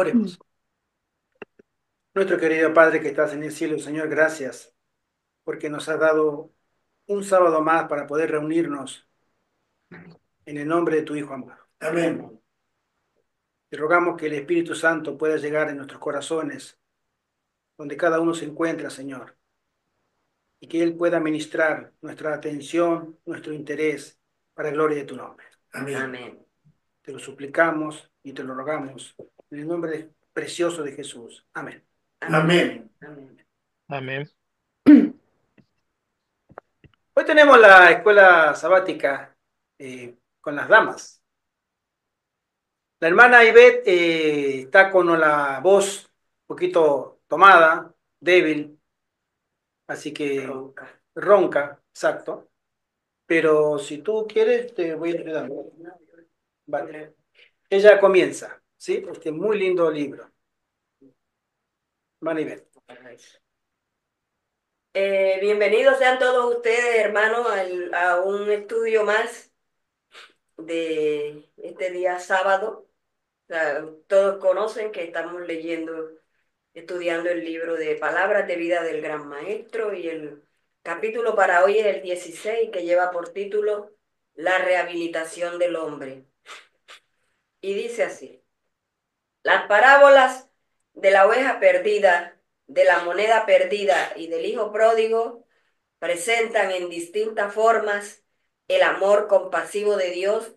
Oremos. Nuestro querido Padre que estás en el cielo, Señor, gracias porque nos has dado un sábado más para poder reunirnos en el nombre de tu Hijo amado. Amén. Te rogamos que el Espíritu Santo pueda llegar en nuestros corazones, donde cada uno se encuentra, Señor, y que Él pueda ministrar nuestra atención, nuestro interés, para gloria de tu nombre. Amén. Amén. Te lo suplicamos y te lo rogamos en el nombre precioso de Jesús. Amén. Amén. Amén. Amén. Hoy tenemos la escuela sabática con las damas. La hermana Ivette está con la voz un poquito tomada, débil, así que ronca, exacto. Pero si tú quieres, te voy a ayudar. Vale. Ella comienza, ¿sí? Este muy lindo libro. Hermana Ivette. Bienvenidos sean todos ustedes, hermanos, a un estudio más de este día sábado. O sea, todos conocen que estamos leyendo, estudiando el libro de Palabras de Vida del Gran Maestro, y el capítulo para hoy es el 16, que lleva por título La rehabilitación del hombre. Y dice así: las parábolas de la oveja perdida, de la moneda perdida y del hijo pródigo presentan en distintas formas el amor compasivo de Dios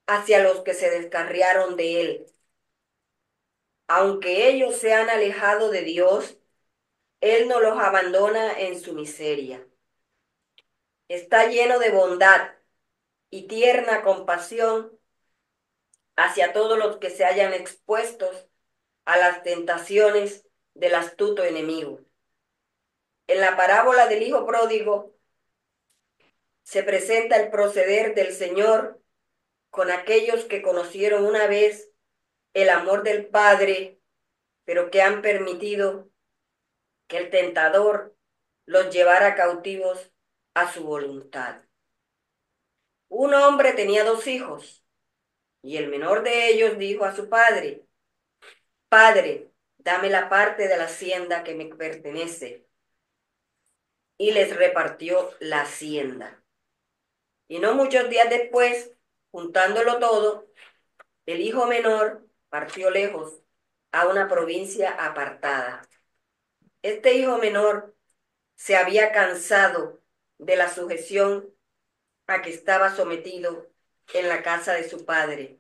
hacia los que se descarriaron de Él. Aunque ellos se han alejado de Dios, Él no los abandona en su miseria. Está lleno de bondad y tierna compasión hacia todos los que se hayan expuestos a las tentaciones del astuto enemigo. En la parábola del hijo pródigo se presenta el proceder del Señor con aquellos que conocieron una vez el amor del Padre, pero que han permitido que el tentador los llevara cautivos a su voluntad. Un hombre tenía 2 hijos, y el menor de ellos dijo a su padre: Padre, dame la parte de la hacienda que me pertenece. Y les repartió la hacienda. Y no muchos días después, juntándolo todo, el hijo menor partió lejos a una provincia apartada. Este hijo menor se había cansado de la sujeción a que estaba sometido en la casa de su padre.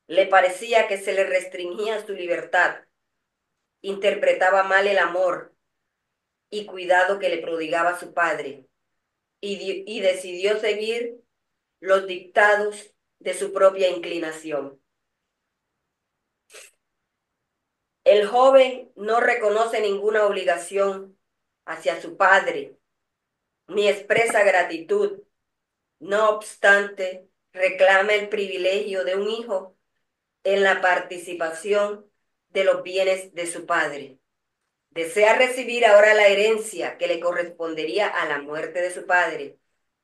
Le parecía que se le restringía su libertad, interpretaba mal el amor y cuidado que le prodigaba su padre, y decidió seguir los dictados de su propia inclinación. El joven no reconoce ninguna obligación hacia su padre, ni expresa gratitud. No obstante, reclama el privilegio de un hijo en la participación de los bienes de su padre. Desea recibir ahora la herencia que le correspondería a la muerte de su padre.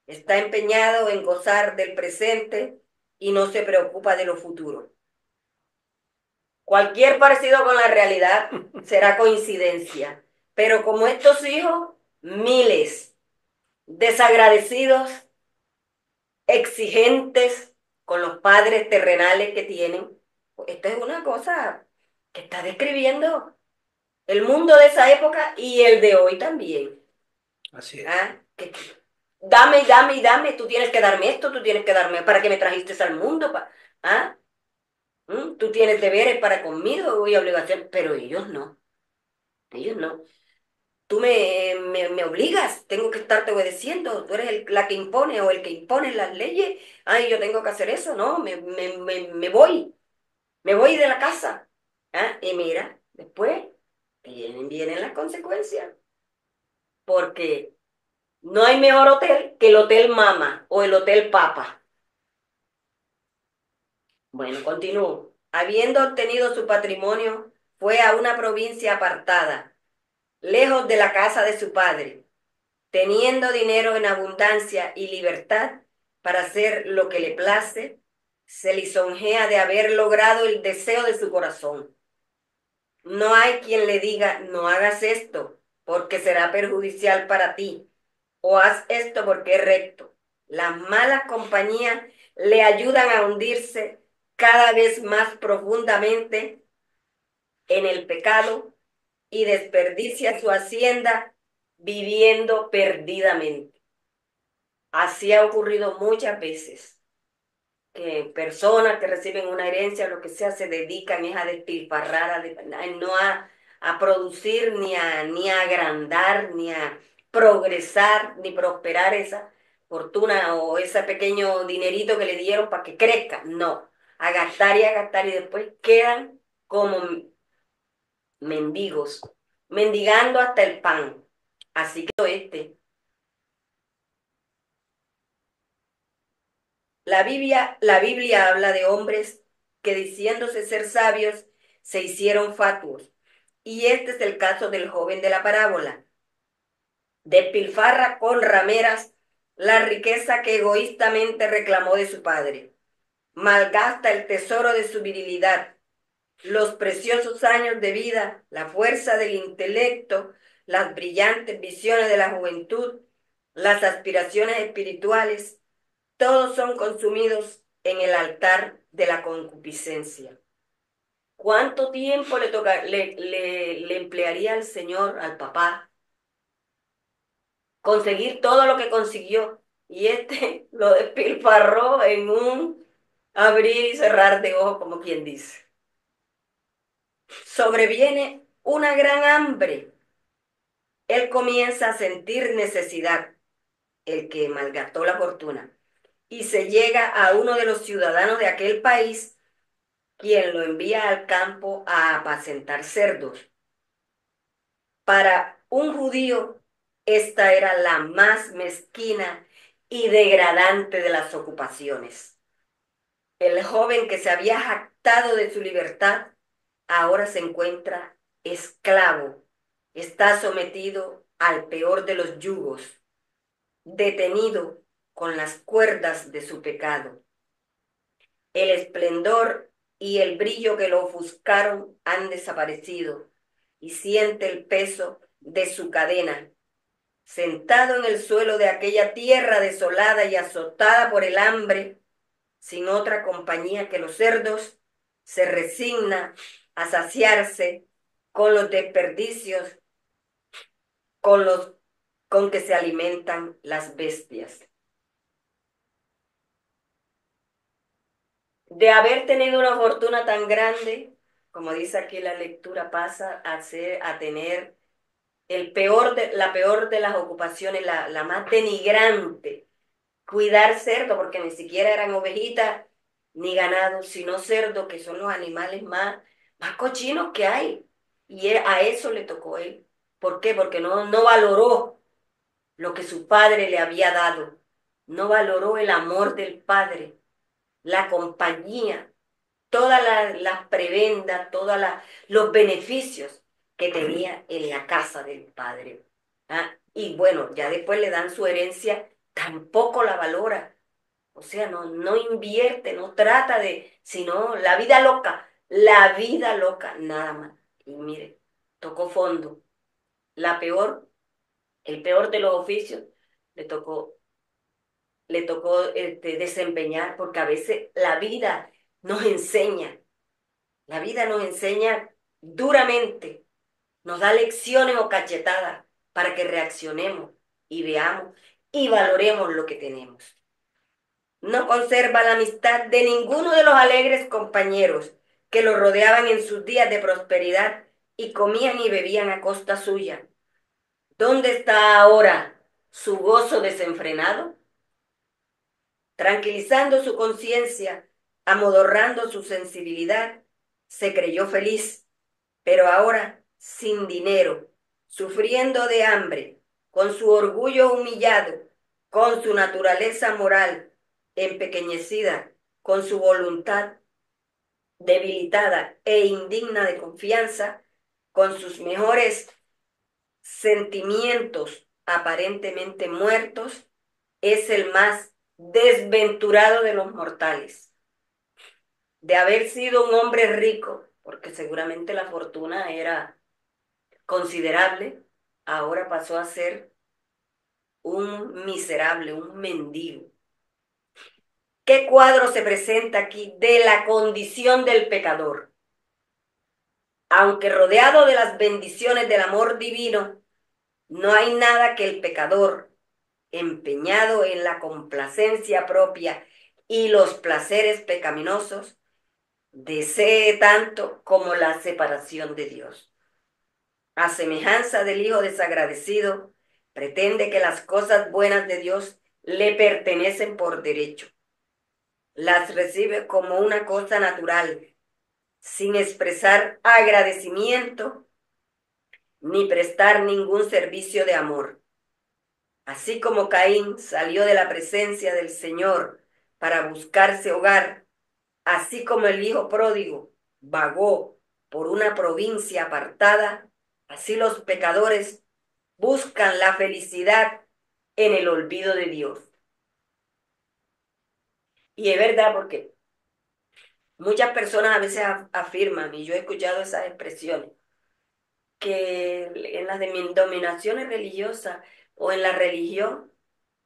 Está empeñado en gozar del presente y no se preocupa de lo futuro. Cualquier parecido con la realidad será coincidencia, pero como estos hijos, miles, desagradecidos, exigentes con los padres terrenales que tienen. Esto es una cosa que está describiendo el mundo de esa época y el de hoy también. Así es. ¿Ah? Dame y dame y dame, tú tienes que darme esto, tú tienes que darme, ¿para qué me trajiste al mundo? ¿Ah? Tú tienes deberes para conmigo y obligaciones, pero ellos no. Tú me obligas, tengo que estarte obedeciendo, tú eres la que impone o el que impone las leyes. Ay, yo tengo que hacer eso, no, me voy de la casa. ¿Ah? Y mira, después vienen las consecuencias, porque no hay mejor hotel que el Hotel Mama o el Hotel Papa. Bueno, continúo. Habiendo obtenido su patrimonio, fue a una provincia apartada, lejos de la casa de su padre, teniendo dinero en abundancia y libertad para hacer lo que le place. se lisonjea de haber logrado el deseo de su corazón. No hay quien le diga, no hagas esto, porque será perjudicial para ti, o haz esto porque es recto. Las malas compañías le ayudan a hundirse cada vez más profundamente en el pecado y desperdicia su hacienda viviendo perdidamente. Así ha ocurrido muchas veces, que personas que reciben una herencia, lo que sea, se dedican es a despilfarrar, no a producir, ni a agrandar, ni a progresar, ni prosperar esa fortuna o ese pequeño dinerito que le dieron para que crezca. No, a gastar y después quedan como mendigos, mendigando hasta el pan. Así que la Biblia habla de hombres que diciéndose ser sabios se hicieron fatuos. Y este es el caso del joven de la parábola. Despilfarra con rameras la riqueza que egoístamente reclamó de su padre. Malgasta el tesoro de su virilidad, los preciosos años de vida, la fuerza del intelecto, las brillantes visiones de la juventud, las aspiraciones espirituales, todos son consumidos en el altar de la concupiscencia. ¿Cuánto tiempo le emplearía al Señor, al papá, conseguir todo lo que consiguió? Y este lo despilfarró en un abrir y cerrar de ojos, como quien dice. Sobreviene una gran hambre. Él comienza a sentir necesidad, el que malgastó la fortuna, y se llega a uno de los ciudadanos de aquel país, quien lo envía al campo a apacentar cerdos. Para un judío, esta era la más mezquina y degradante de las ocupaciones. El joven que se había jactado de su libertad ahora se encuentra esclavo, está sometido al peor de los yugos, detenido con las cuerdas de su pecado. El esplendor y el brillo que lo ofuscaron han desaparecido y siente el peso de su cadena. Sentado en el suelo de aquella tierra desolada y azotada por el hambre, sin otra compañía que los cerdos, se resigna a saciarse con los desperdicios con los con que se alimentan las bestias. De haber tenido una fortuna tan grande, como dice aquí la lectura, pasa a tener la peor de las ocupaciones, la más denigrante, cuidar cerdo, porque ni siquiera eran ovejitas ni ganado, sino cerdo, que son los animales más cochinos que hay. Y a eso le tocó a él. ¿Por qué? Porque no valoró lo que su padre le había dado. No valoró el amor del padre, la compañía, todas las prebendas, los beneficios que tenía en la casa del padre. ¿Ah? Y bueno, ya después le dan su herencia, tampoco la valora. O sea, no invierte, no trata sino la vida loca, nada más. Y mire, tocó fondo. La peor, el peor de los oficios, le tocó, le tocó desempeñar, porque a veces la vida nos enseña duramente, nos da lecciones o cachetadas para que reaccionemos y veamos y valoremos lo que tenemos. No conserva la amistad de ninguno de los alegres compañeros que lo rodeaban en sus días de prosperidad y comían y bebían a costa suya. ¿Dónde está ahora su gozo desenfrenado? Tranquilizando su conciencia, amodorrando su sensibilidad, se creyó feliz, pero ahora sin dinero, sufriendo de hambre, con su orgullo humillado, con su naturaleza moral empequeñecida, con su voluntad debilitada e indigna de confianza, con sus mejores sentimientos aparentemente muertos, es el más desventurado de los mortales. de haber sido un hombre rico, porque seguramente la fortuna era considerable, ahora pasó a ser un miserable, un mendigo. ¿Qué cuadro se presenta aquí de la condición del pecador? Aunque rodeado de las bendiciones del amor divino, no hay nada que el pecador, empeñado en la complacencia propia y los placeres pecaminosos, desee tanto como la separación de Dios. A semejanza del hijo desagradecido, pretende que las cosas buenas de Dios le pertenecen por derecho. Las recibe como una cosa natural, sin expresar agradecimiento ni prestar ningún servicio de amor. Así como Caín salió de la presencia del Señor para buscarse hogar, así como el hijo pródigo vagó por una provincia apartada, así los pecadores buscan la felicidad en el olvido de Dios. Y es verdad porque muchas personas a veces afirman, y yo he escuchado esas expresiones, que en las dominaciones religiosas o en la religión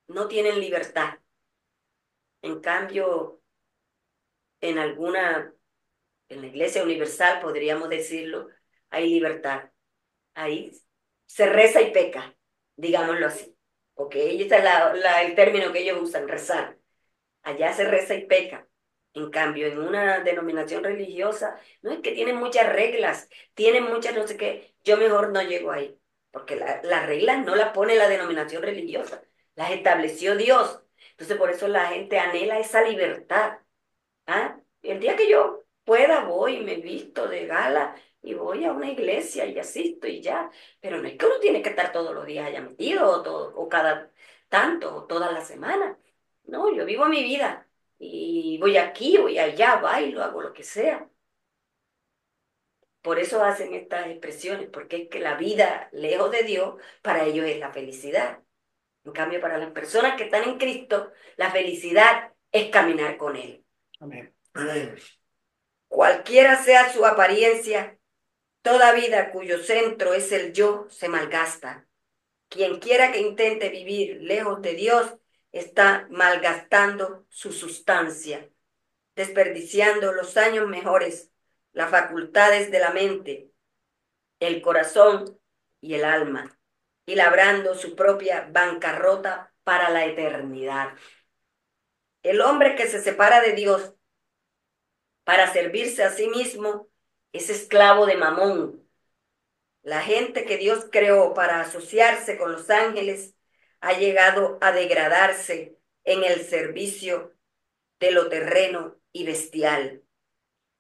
no tienen libertad. En cambio, en alguna, en la Iglesia Universal, podríamos decirlo, hay libertad. Ahí se reza y peca, digámoslo así. Porque ese es el término que ellos usan, rezar. Allá se reza y peca. En cambio, en una denominación religiosa, no es que tienen muchas reglas, tienen muchas no sé qué, yo mejor no llego ahí, porque las reglas no las pone la denominación religiosa, las estableció Dios. Entonces, por eso la gente anhela esa libertad. ¿Ah? El día que yo pueda, voy y me visto de gala y voy a una iglesia y asisto y ya. Pero no es que uno tiene que estar todos los días allá metido o cada tanto o toda la semana. No, yo vivo mi vida y voy aquí, voy allá, bailo, hago lo que sea. Por eso hacen estas expresiones, porque es que la vida lejos de Dios para ellos es la felicidad. En cambio, para las personas que están en Cristo, la felicidad es caminar con Él. Amén. Amén. Cualquiera sea su apariencia, toda vida cuyo centro es el yo se malgasta. Quien quiera que intente vivir lejos de Dios está malgastando su sustancia, desperdiciando los años mejores, las facultades de la mente, el corazón y el alma, y labrando su propia bancarrota para la eternidad. El hombre que se separa de Dios para servirse a sí mismo es esclavo de Mamón. La gente que Dios creó para asociarse con los ángeles ha llegado a degradarse en el servicio de lo terreno y bestial.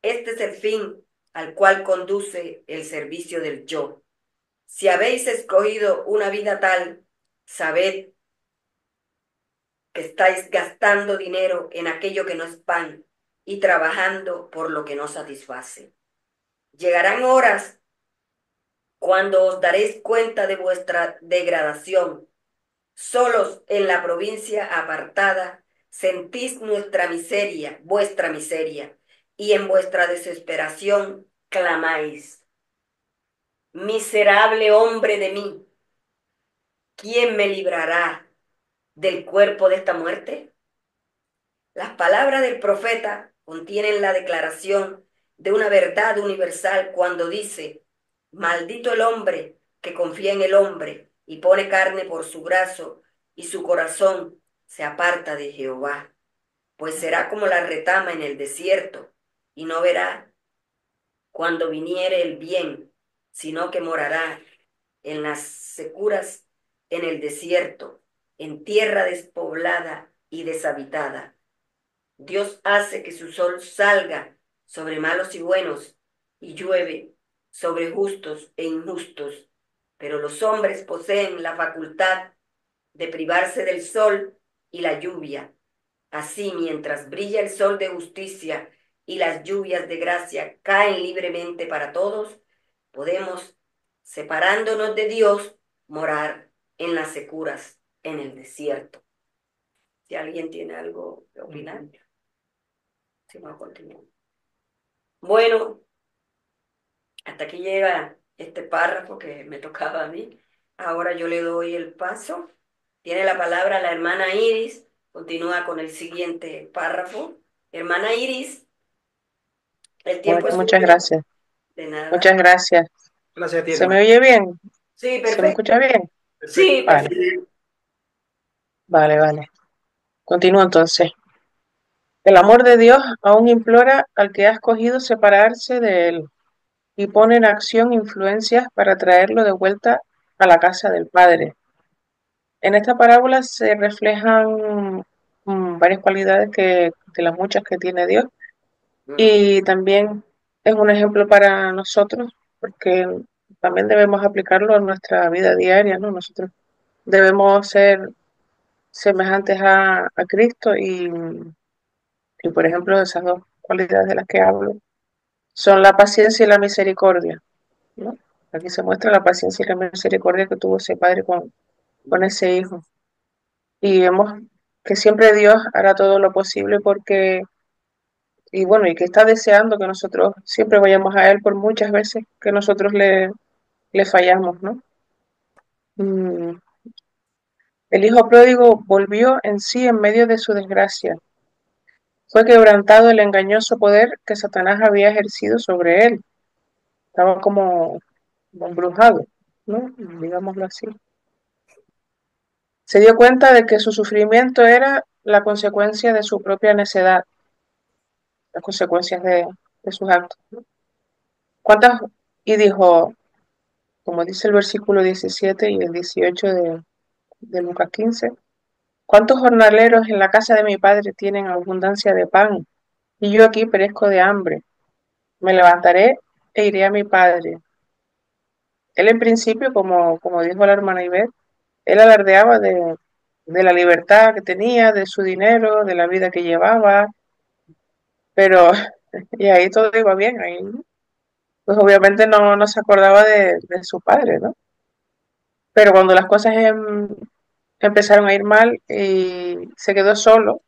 Este es el fin al cual conduce el servicio del yo. Si habéis escogido una vida tal, sabed que estáis gastando dinero en aquello que no es pan y trabajando por lo que no satisface. Llegarán horas cuando os daréis cuenta de vuestra degradación. Solos en la provincia apartada, sentís nuestra miseria, vuestra miseria, y en vuestra desesperación clamáis. Miserable hombre de mí, ¿quién me librará del cuerpo de esta muerte? Las palabras del profeta contienen la declaración de una verdad universal cuando dice, maldito el hombre que confía en el hombre y pone carne por su brazo y su corazón se aparta de Jehová, pues será como la retama en el desierto y no verá cuando viniere el bien, sino que morará en las securas, en el desierto, en tierra despoblada y deshabitada. Dios hace que su sol salga sobre malos y buenos y llueve sobre justos e injustos, pero los hombres poseen la facultad de privarse del sol y la lluvia. Así, mientras brilla el sol de justicia y las lluvias de gracia caen libremente para todos, podemos, separándonos de Dios, morar en las securas, en el desierto. Si alguien tiene algo que opinar, si no, continuamos. Bueno, hasta aquí llega este párrafo que me tocaba a mí. Ahora yo le doy el paso. Tiene la palabra la hermana Iris. Continúa con el siguiente párrafo. Hermana Iris, el tiempo es Muchas suyo. gracias, De nada. muchas gracias. Gracias a ti, ¿Se me hermano. oye bien? Sí, ¿Se me perfecto. escucha bien? Sí, Perfecto. Vale, perfecto. vale. Continúo entonces. El amor de Dios aún implora al que ha escogido separarse de él y pone en acción influencias para traerlo de vuelta a la casa del Padre. En esta parábola se reflejan varias cualidades de las muchas que tiene Dios Mm. y también es un ejemplo para nosotros porque también debemos aplicarlo a nuestra vida diaria, ¿no? Nosotros debemos ser semejantes a Cristo y, por ejemplo, esas dos cualidades de las que hablo son la paciencia y la misericordia, ¿no? Aquí se muestra la paciencia y la misericordia que tuvo ese padre con ese hijo. Y vemos que siempre Dios hará todo lo posible porque, y bueno, y que está deseando que nosotros siempre vayamos a Él por muchas veces que nosotros le fallamos, ¿no? Mm, El hijo pródigo volvió en sí en medio de su desgracia. Fue quebrantado el engañoso poder que Satanás había ejercido sobre él. Estaba como embrujado, ¿no? Digámoslo así. Se dio cuenta de que su sufrimiento era la consecuencia de su propia necedad, las consecuencias de sus actos. ¿Cuántas? Y dijo, como dice el versículo 17 y el 18 de Lucas 15, ¿cuántos jornaleros en la casa de mi padre tienen abundancia de pan? Y yo aquí perezco de hambre. Me levantaré e iré a mi padre. Él en principio, como dijo la hermana Ivette, él alardeaba de la libertad que tenía, de su dinero, de la vida que llevaba, pero y ahí todo iba bien, ahí pues obviamente no se acordaba de su padre, ¿no? Pero cuando las cosas empezaron a ir mal y se quedó solo,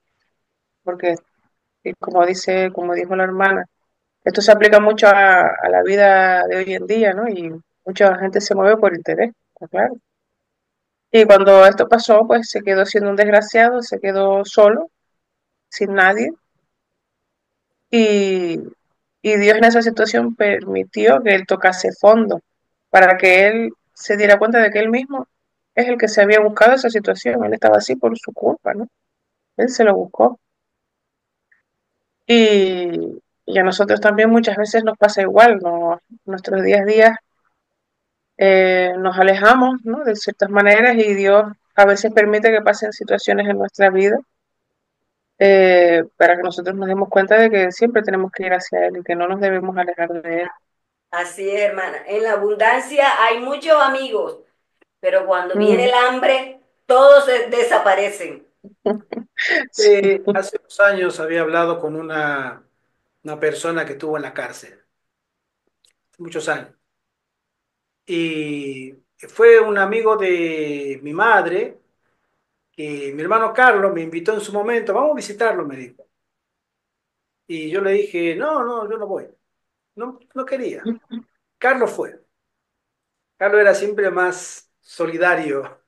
porque y como dijo la hermana, esto se aplica mucho a la vida de hoy en día, ¿no? Y mucha gente se mueve por interés, está claro. Y cuando esto pasó, pues se quedó siendo un desgraciado, se quedó solo, sin nadie, y, y Dios en esa situación permitió que él tocase fondo, para que él se diera cuenta de que él mismo es el que se había buscado esa situación, él estaba así por su culpa, ¿no? Él se lo buscó. Y a nosotros también muchas veces nos pasa igual, ¿no? Nuestros días a días nos alejamos, ¿no? De ciertas maneras y Dios a veces permite que pasen situaciones en nuestra vida para que nosotros nos demos cuenta de que siempre tenemos que ir hacia Él y que no nos debemos alejar de Él. Así es, hermana. En la abundancia hay muchos amigos, pero cuando viene Mm, el hambre, todos desaparecen. sí. Hace unos años había hablado con una persona que estuvo en la cárcel, muchos años. Y fue un amigo de mi madre, que mi hermano Carlos me invitó en su momento, vamos a visitarlo, me dijo. Y yo le dije, no, no, yo no voy. No, no quería. Carlos fue. Carlos era siempre más solidario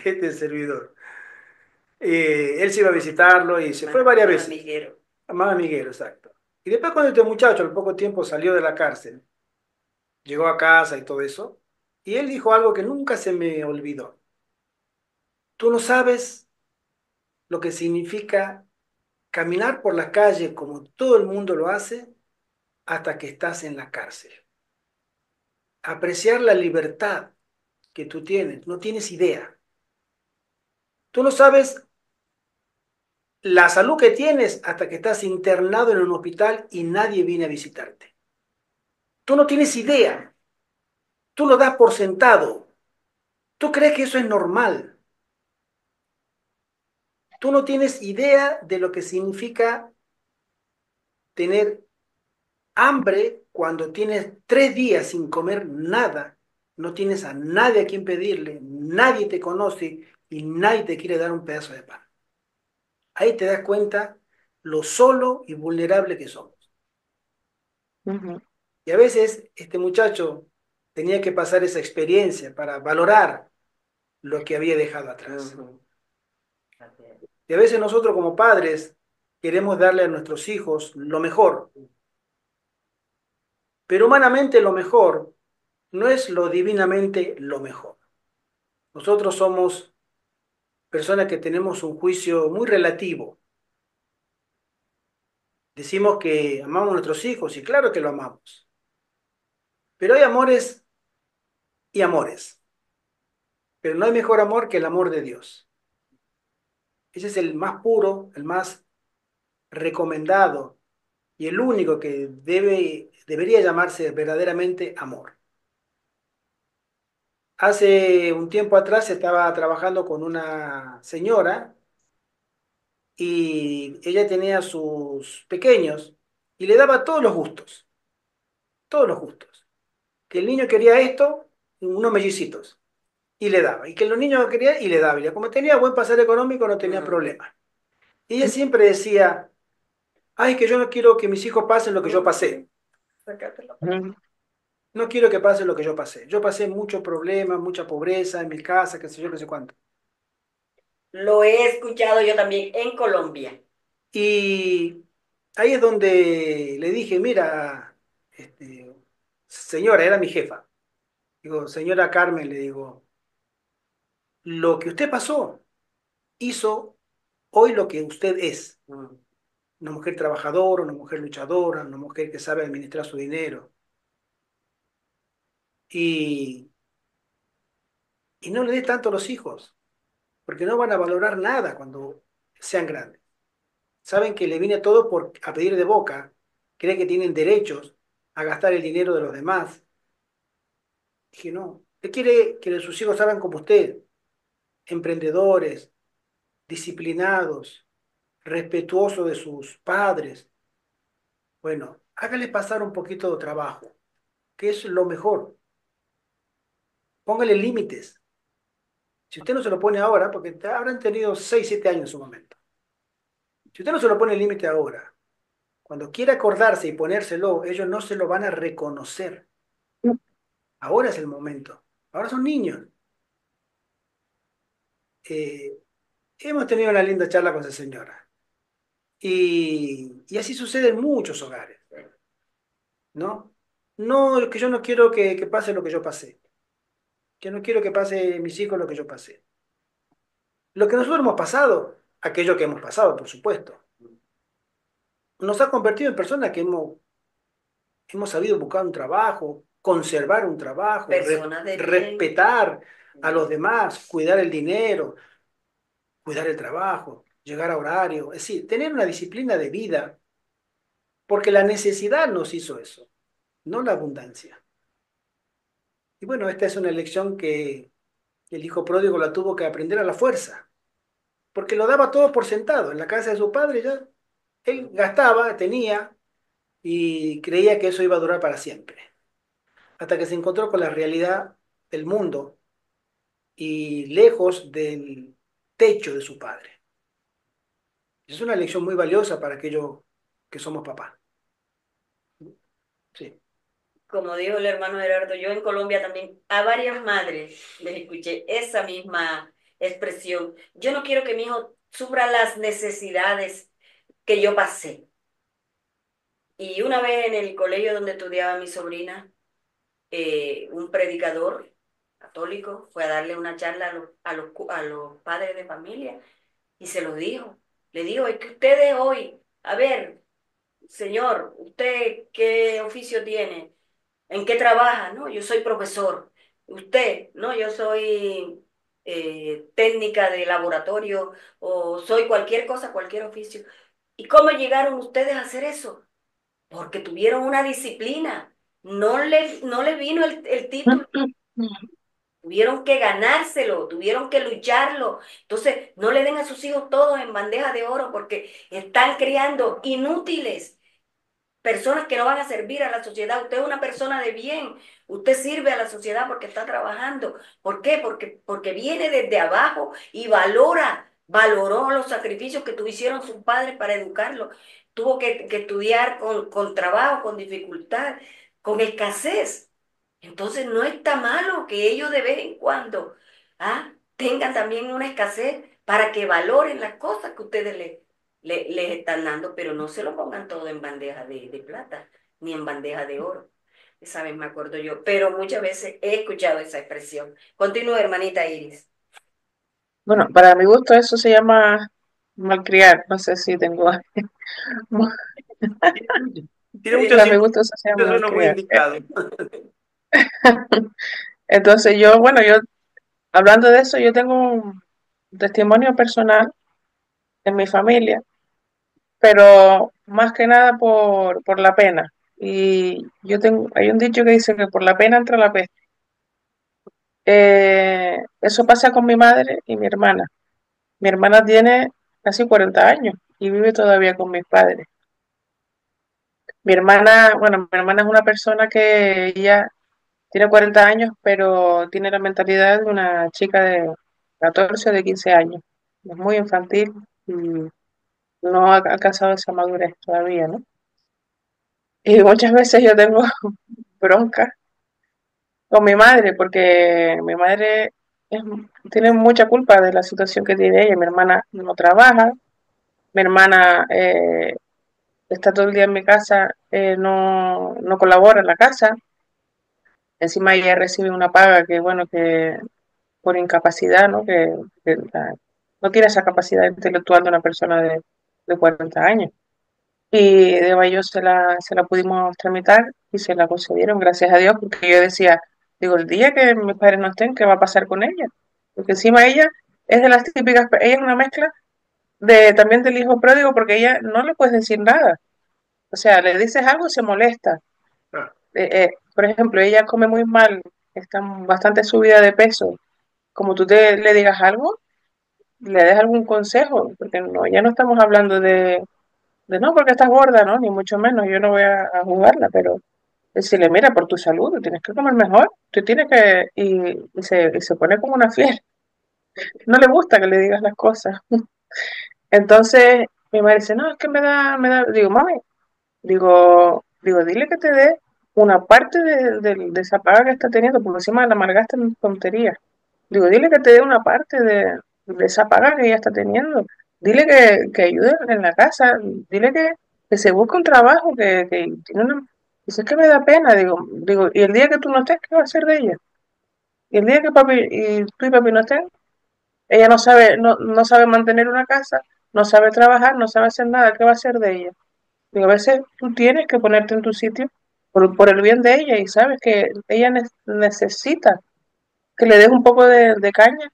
que este servidor. Él se iba a visitarlo y se fue varias Más veces. amiguero. Amaba a Miguel, exacto. Y después cuando este muchacho al poco tiempo salió de la cárcel, llegó a casa y todo eso, y él dijo algo que nunca se me olvidó. Tú no sabes lo que significa caminar por la calle como todo el mundo lo hace hasta que estás en la cárcel. Apreciar la libertad que tú tienes, no tienes idea. Tú no sabes la salud que tienes hasta que estás internado en un hospital y nadie viene a visitarte. Tú no tienes idea, tú lo das por sentado, tú crees que eso es normal, tú no tienes idea de lo que significa tener hambre cuando tienes 3 días sin comer nada, no tienes a nadie a quien pedirle, nadie te conoce y nadie te quiere dar un pedazo de pan. Ahí te das cuenta lo solo y vulnerable que somos. Ujú, Y a veces este muchacho tenía que pasar esa experiencia para valorar lo que había dejado atrás. Ujú. Así es. Y a veces nosotros como padres queremos darle a nuestros hijos lo mejor, pero humanamente lo mejor no es lo divinamente lo mejor. Nosotros somos personas que tenemos un juicio muy relativo. Decimos que amamos a nuestros hijos y claro que lo amamos, pero hay amores y amores, pero no hay mejor amor que el amor de Dios. Ese es el más puro, el más recomendado y el único que debería llamarse verdaderamente amor. Hace un tiempo atrás estaba trabajando con una señora y ella tenía sus pequeños y le daba todos los gustos. Que el niño quería esto, unos mellicitos, y le daba. Y que los niños querían y le daba. Y como tenía buen pasar económico, no tenía Ujú. problema. Y ella siempre decía, ay, que yo no quiero que mis hijos pasen lo que yo pasé. Sácatelo. ujú, No quiero que pase lo que yo pasé. Yo pasé muchos problemas, mucha pobreza en mi casa, qué sé yo, qué sé cuánto. Lo he escuchado yo también en Colombia. Y ahí es donde le dije, mira, señora, era mi jefa. Digo, señora Carmen, le digo, lo que usted pasó hizo hoy lo que usted es. Mm. Una mujer trabajadora, una mujer luchadora, una mujer que sabe administrar su dinero. Y, y no le dé tanto a los hijos, porque no van a valorar nada cuando sean grandes. Saben que le viene todo a pedir de boca, creen que tienen derechos a gastar el dinero de los demás. Dije, no, usted quiere que sus hijos salgan como usted, emprendedores, disciplinados, respetuosos de sus padres. Bueno, hágale pasar un poquito de trabajo, que es lo mejor. Póngale límites. Si usted no se lo pone ahora, porque habrán tenido 6 7 años en su momento. Si usted no se lo pone límite ahora, cuando quiera acordarse y ponérselo, ellos no se lo van a reconocer. Ahora es el momento. Ahora son niños. Eh, hemos tenido una linda charla con esa señora. Y así sucede en muchos hogares, ¿no? No, que yo no quiero que pase lo que yo pasé. Que no quiero que pase mis hijos lo que yo pasé. Lo que nosotros hemos pasado, aquello que hemos pasado, por supuesto, nos ha convertido en personas que hemos sabido buscar un trabajo, conservar un trabajo, Personas de bien. respetar a los demás, cuidar el dinero, cuidar el trabajo, llegar a horario, es decir, tener una disciplina de vida, porque la necesidad nos hizo eso, no la abundancia. Y bueno, esta es una lección que el hijo pródigo la tuvo que aprender a la fuerza, porque lo daba todo por sentado. En la casa de su padre ya él gastaba, tenía y creía que eso iba a durar para siempre, hasta que se encontró con la realidad del mundo y lejos del techo de su padre. Es una lección muy valiosa para aquellos que somos papás. Sí. Como dijo el hermano Gerardo, yo en Colombia también a varias madres les escuché esa misma expresión. Yo no quiero que mi hijo sufra las necesidades que yo pasé. Y una vez en el colegio donde estudiaba mi sobrina, un predicador católico fue a darle una charla a los padres de familia y se lo dijo. Le dijo, es que ustedes hoy, a ver, señor, ¿usted qué oficio tiene? ¿En qué trabaja? No, yo soy profesor. Usted, no, yo soy técnica de laboratorio o soy cualquier cosa, cualquier oficio. ¿Y cómo llegaron ustedes a hacer eso? Porque tuvieron una disciplina. No le vino el título. Tuvieron que ganárselo, tuvieron que lucharlo. Entonces, no le den a sus hijos todos en bandeja de oro porque están criando inútiles. Personas que no van a servir a la sociedad. Usted es una persona de bien. Usted sirve a la sociedad porque está trabajando. ¿Por qué? Porque viene desde abajo y valoró los sacrificios que tuvieron sus padres para educarlo. tuvo que estudiar con trabajo, con dificultad, con escasez. Entonces no está malo que ellos de vez en cuando tengan también una escasez para que valoren las cosas que ustedes les están dando, pero no se lo pongan todo en bandeja de plata ni en bandeja de oro. Esa vez me acuerdo yo, pero muchas veces he escuchado esa expresión. Continúa, hermanita Iris. Bueno, para mi gusto eso se llama malcriar. No sé si tengo... Tiene mucho Para mi sentido, gusto eso se llama suena muy malcriar. indicado. Entonces yo, bueno, yo hablando de eso, yo tengo un testimonio personal en mi familia, pero más que nada por la pena. Y yo tengo, hay un dicho que dice que por la pena entra la peste. Eso pasa con mi madre y mi hermana. Mi hermana tiene casi 40 años y vive todavía con mis padres. Mi hermana, bueno, mi hermana es una persona que ella tiene 40 años, pero tiene la mentalidad de una chica de 14 o de 15 años. Es muy infantil y no ha alcanzado esa madurez todavía, ¿no? Y muchas veces yo tengo bronca con mi madre porque mi madre es- tiene mucha culpa de la situación que tiene ella. Mi hermana no trabaja, mi hermana está todo el día en mi casa, no colabora en la casa. Encima ella recibe una paga que, bueno, que por incapacidad, ¿no? Que no tiene esa capacidad intelectual de una persona de 40 años. Y de Bayo se la pudimos tramitar y se la concedieron, gracias a Dios, porque yo decía, digo, el día que mis padres no estén, ¿qué va a pasar con ella? Porque encima ella es de las típicas, ella es una mezcla también del hijo pródigo, porque ella no le puedes decir nada. O sea, le dices algo y se molesta. Ah, Por ejemplo, ella come muy mal, está bastante subida de peso. Como tú le digas algo, le des algún consejo, porque no, ya no estamos hablando de no, porque estás gorda, ¿no? Ni mucho menos, yo no voy a jugarla, pero decirle, mira, por tu salud, tú tienes que comer mejor, tú tienes que, y se pone como una fiera, no le gusta que le digas las cosas. Entonces, mi madre dice, no, es que digo, mami, dile que te dé una parte de esa paga que está teniendo, porque encima la amargaste en tonterías. Digo, dile que te dé una parte de esa paga que ella está teniendo. Dile que ayude en la casa. Dile que se busque un trabajo, que tiene una... Dice, es que me da pena. Digo, y el día que tú no estés, ¿qué va a hacer de ella? Y el día que papi y tú y papi no estén, ella no sabe mantener una casa, no sabe trabajar, no sabe hacer nada. ¿Qué va a hacer de ella? Digo, a veces tú tienes que ponerte en tu sitio por el bien de ella y sabes que ella necesita que le des un poco de caña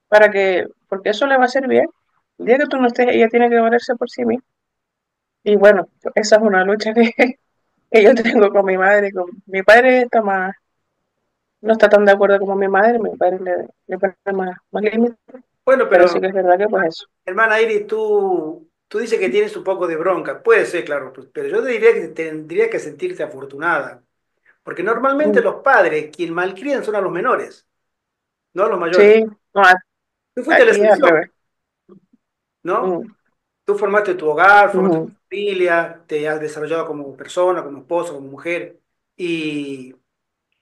porque eso le va a hacer bien. El día que tú no estés, ella tiene que valerse por sí misma. Y bueno, esa es una lucha que yo tengo con mi madre. Mi padre no está tan de acuerdo como mi madre, mi padre le pone más límites, bueno, pero sí pero que es verdad que pues eso. hermana Iris, tú dices que tienes un poco de bronca. Puede ser, claro, pues, pero yo te diría que tendría que sentirte afortunada. Porque normalmente Mm, los padres, quien malcrían son a los menores, no a los mayores. sí, no, Tú fuiste la aquí es al excepción, revés. ¿no? Mm, Tú formaste tu hogar, formaste tu mm, familia, te has desarrollado como persona, como esposa, como mujer. Y,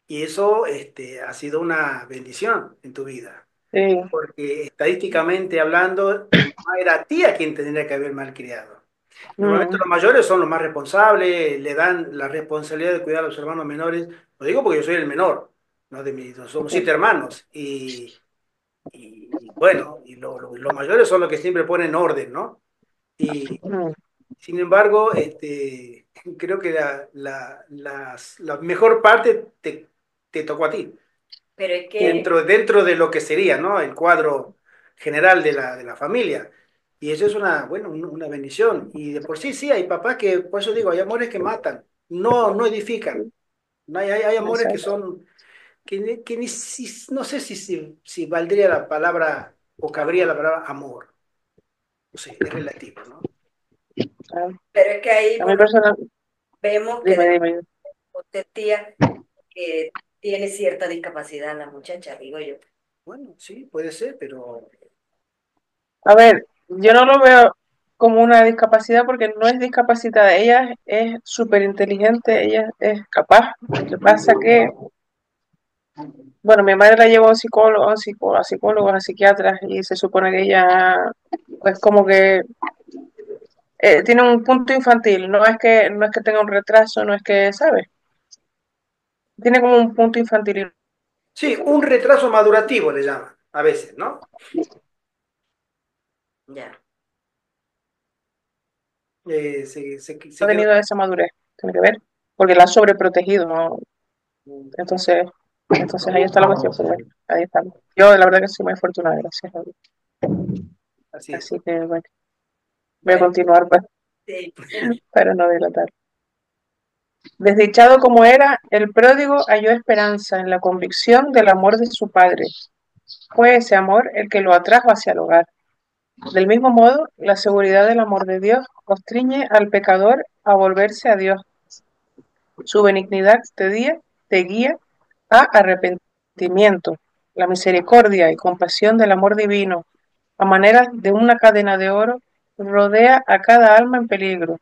y eso ha sido una bendición en tu vida. sí, Porque estadísticamente hablando, tu mamá era a ti a quien tendría que haber malcriado. Normalmente mm, los mayores son los más responsables, le dan la responsabilidad de cuidar a los hermanos menores. Lo digo porque yo soy el menor, ¿no? Somos 7 hermanos. Y bueno, los mayores son los que siempre ponen orden, ¿no? Y mm, sin embargo, creo que la mejor parte te tocó a ti, Pero es que, dentro de lo que sería, ¿no? El cuadro general de la familia. Y eso es bueno, una bendición. Y de por sí, sí, hay papás que, por eso digo, hay amores que matan, no edifican. No hay amores que exacto. son, que ni no sé si valdría la palabra o cabría la palabra amor. No sé, es relativo, ¿no? Ah, pero es que ahí a por mi lo persona, vemos que dime. usted tía que tiene cierta discapacidad la muchacha, digo yo. Bueno, sí, puede ser, pero A ver, yo no lo veo. como una discapacidad porque no es discapacitada, ella es súper inteligente, ella es capaz. Lo que pasa que, bueno, mi madre la llevó a un psicólogo, a psicólogos, a psiquiatras y se supone que ella, pues como que tiene un punto infantil, no es que tenga un retraso, no es que, ¿sabes? Tiene como un punto infantil. Sí, un retraso madurativo le llaman, a veces, ¿no? Ya. Se Ha quedó. tenido esa madurez, tiene que ver, porque la ha sobreprotegido, ¿no? Entonces ahí está la cuestión, pero bueno, ahí está. Yo la verdad que soy muy afortunada, gracias a Dios. Así es. Así que bueno, voy a Bueno, continuar Sí. para no delatar. Desdichado como era, el pródigo halló esperanza en la convicción del amor de su padre. Fue ese amor el que lo atrajo hacia el hogar. Del mismo modo, la seguridad del amor de Dios constriñe al pecador a volverse a Dios. Su benignidad te guía a arrepentimiento. La misericordia y compasión del amor divino, a manera de una cadena de oro, rodea a cada alma en peligro.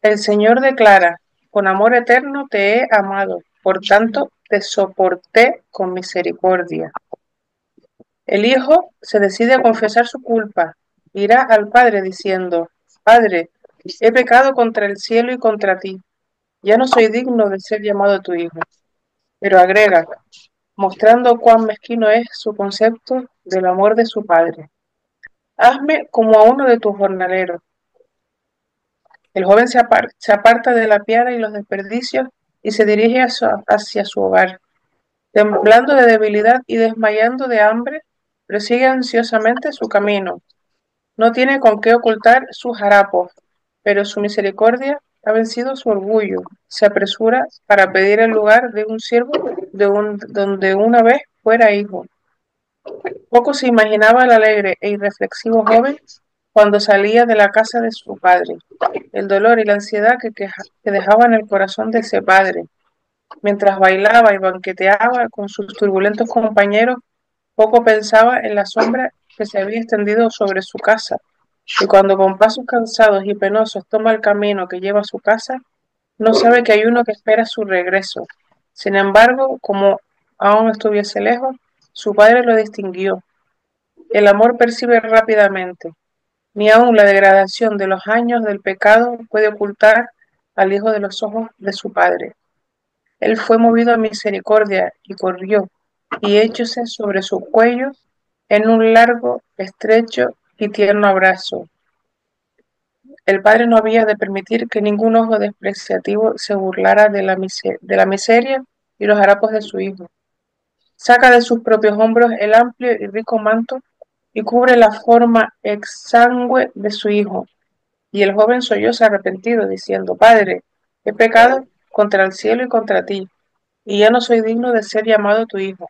El Señor declara, con amor eterno te he amado, por tanto te soporté con misericordia. El Hijo se decide a confesar su culpa. Irá al Padre diciendo, Padre, he pecado contra el cielo y contra ti. Ya no soy digno de ser llamado tu Hijo. Pero agrega, mostrando cuán mezquino es su concepto del amor de su Padre. Hazme como a uno de tus jornaleros. El joven se aparta de la piedra y los desperdicios y se dirige hacia su hogar. Temblando de debilidad y desmayando de hambre, prosigue ansiosamente su camino. No tiene con qué ocultar sus harapos, pero su misericordia ha vencido su orgullo. Se apresura para pedir el lugar de un siervo donde una vez fuera hijo. Poco se imaginaba el alegre e irreflexivo joven cuando salía de la casa de su padre, el dolor y la ansiedad que dejaba en el corazón de ese padre. Mientras bailaba y banqueteaba con sus turbulentos compañeros, poco pensaba en la sombra que se había extendido sobre su casa, y cuando con pasos cansados y penosos toma el camino que lleva a su casa, no sabe que hay uno que espera su regreso. Sin embargo, como aún estuviese lejos, su padre lo distinguió. El amor percibe rápidamente. Ni aun la degradación de los años del pecado puede ocultar al hijo de los ojos de su padre. Él fue movido a misericordia y corrió, y échose sobre su cuello en un largo, estrecho y tierno abrazo. El padre no había de permitir que ningún ojo despreciativo se burlara de la miseria y los harapos de su hijo. Saca de sus propios hombros el amplio y rico manto y cubre la forma exangüe de su hijo. Y el joven solloza arrepentido, diciendo, Padre, he pecado contra el cielo y contra ti, y ya no soy digno de ser llamado tu hijo.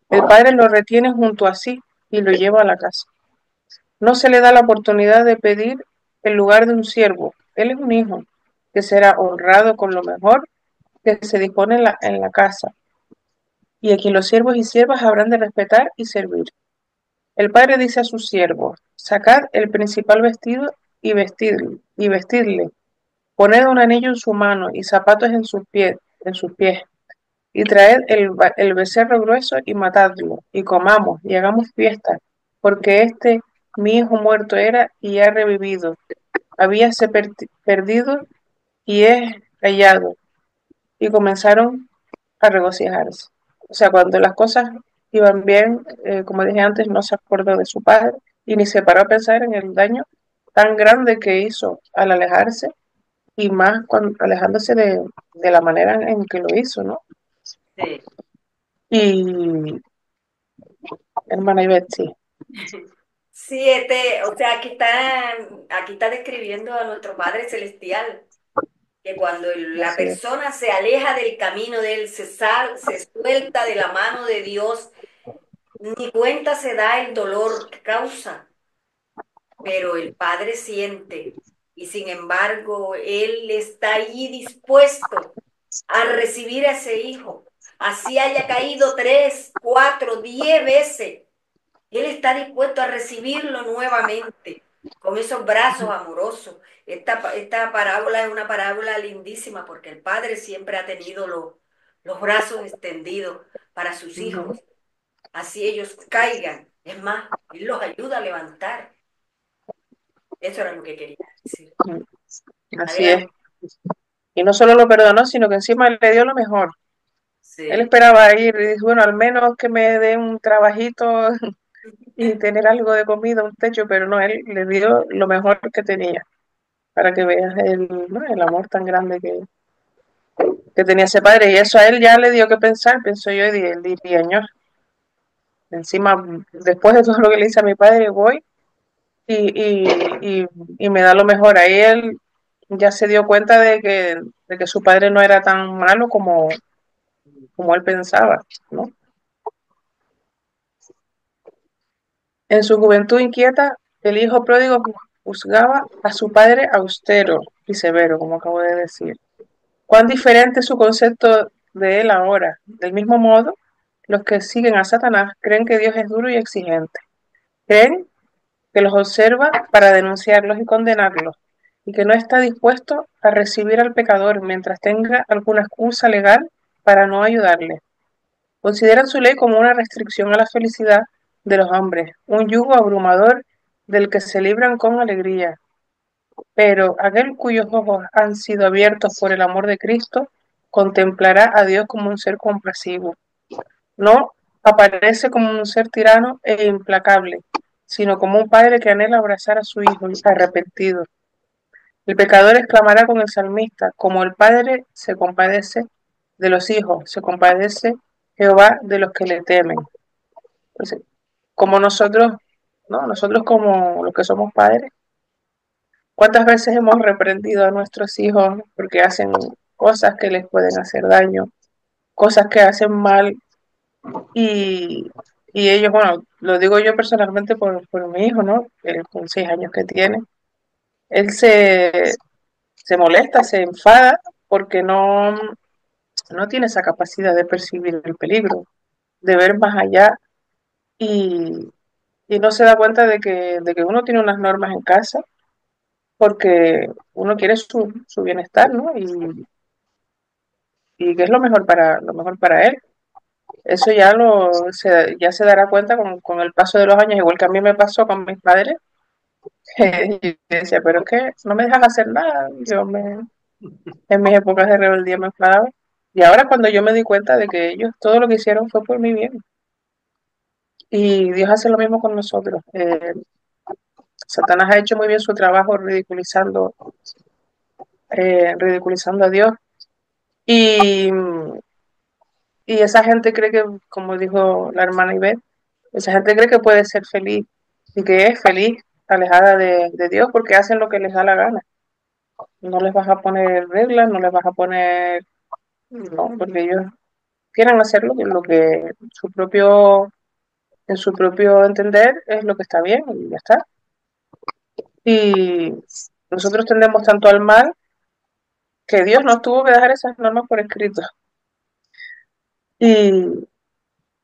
El padre lo retiene junto a sí y lo lleva a la casa. No se le da la oportunidad de pedir el lugar de un siervo. Él es un hijo que será honrado con lo mejor que se dispone en la casa, y a quien los siervos y siervas habrán de respetar y servir. El padre dice a sus siervos, sacad el principal vestido y vestidle, poned un anillo en su mano y zapatos en sus pies, y traed el becerro grueso y matadlo, y comamos y hagamos fiesta, porque mi hijo muerto era y ha revivido, habíase perdido y es hallado, y comenzaron a regocijarse. O sea, cuando las cosas iban bien, como dije antes, no se acordó de su padre y ni se paró a pensar en el daño tan grande que hizo al alejarse y más alejándose de la manera en que lo hizo, ¿no? Sí. Y hermana Ivette, sí, Sí, o sea, aquí está describiendo a nuestro Padre Celestial, que cuando la así es. persona se aleja del camino de él, se suelta de la mano de Dios, ni cuenta se da el dolor que causa, pero el Padre siente y sin embargo Él está allí dispuesto a recibir a ese hijo. Así haya caído 3, 4, 10 veces, Él está dispuesto a recibirlo nuevamente. con esos brazos amorosos. Esta parábola es una parábola lindísima porque el padre siempre ha tenido los brazos extendidos para sus Ujú, hijos, así ellos caigan. Es más, él los ayuda a levantar. Eso era lo que quería decir. ujú. Así es. Adelante. Y no solo lo perdonó, sino que encima le dio lo mejor. Él Sí. esperaba ir y dijo, bueno, al menos que me dé un trabajito y tener algo de comida, un techo, pero no, él le dio lo mejor que tenía, para que veas ¿no? El amor tan grande que tenía ese padre. Y eso a él ya le dio que pensar, pienso yo, y él diría, "Ño, encima, después de todo lo que le hice a mi padre, voy y me da lo mejor". Ahí él ya se dio cuenta de que su padre no era tan malo como él pensaba, ¿no? En su juventud inquieta, el hijo pródigo juzgaba a su padre austero y severo, como acabo de decir. Cuán diferente es su concepto de él ahora. Del mismo modo, los que siguen a Satanás creen que Dios es duro y exigente. Creen que los observa para denunciarlos y condenarlos, y que no está dispuesto a recibir al pecador mientras tenga alguna excusa legal para no ayudarle. Consideran su ley como una restricción a la felicidad de los hombres, un yugo abrumador del que se libran con alegría. Pero aquel cuyos ojos han sido abiertos por el amor de Cristo contemplará a Dios como un ser compasivo. No aparece como un ser tirano e implacable, sino como un padre que anhela abrazar a su hijo arrepentido. El pecador exclamará con el salmista, como el padre se compadece de los hijos, se compadece Jehová de los que le temen. Entonces, como nosotros, ¿no? Nosotros como los que somos padres, ¿cuántas veces hemos reprendido a nuestros hijos porque hacen cosas que les pueden hacer daño, cosas que hacen mal y, y ellos, bueno, lo digo yo personalmente por mi hijo, ¿no? Con 6 años que tiene, él se molesta, se enfada porque no tiene esa capacidad de percibir el peligro, de ver más allá y, y no se da cuenta de que uno tiene unas normas en casa porque uno quiere su bienestar, ¿no? Y que es lo mejor para él. Eso ya se dará cuenta con el paso de los años, igual que a mí me pasó con mis padres. Yo decía, pero es que no me dejas hacer nada. En mis épocas de rebeldía me enfadaba. Y ahora cuando yo me di cuenta de que ellos todo lo que hicieron fue por mi bien. Y Dios hace lo mismo con nosotros. Satanás ha hecho muy bien su trabajo ridiculizando a Dios. Y, y esa gente cree que, como dijo la hermana Ivette, esa gente cree que puede ser feliz y que es feliz alejada de Dios porque hacen lo que les da la gana. No les vas a poner reglas, no les vas a poner, no, porque ellos quieren hacer lo que en su propio entender es lo que está bien y ya está. Y nosotros tendemos tanto al mal que Dios nos tuvo que dejar esas normas por escrito. Y,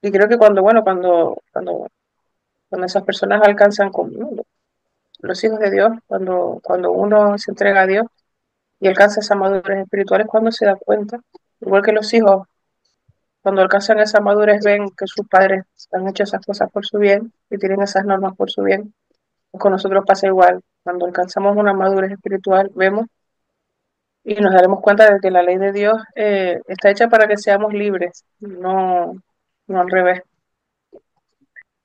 y creo que cuando esas personas alcanzan ¿no? Los hijos de Dios, cuando uno se entrega a Dios y alcanza esas madurez espirituales, cuando se da cuenta, igual que los hijos, cuando alcanzan esa madurez, ven que sus padres han hecho esas cosas por su bien y tienen esas normas por su bien. Pues con nosotros pasa igual. Cuando alcanzamos una madurez espiritual, vemos y nos daremos cuenta de que la ley de Dios está hecha para que seamos libres, no al revés.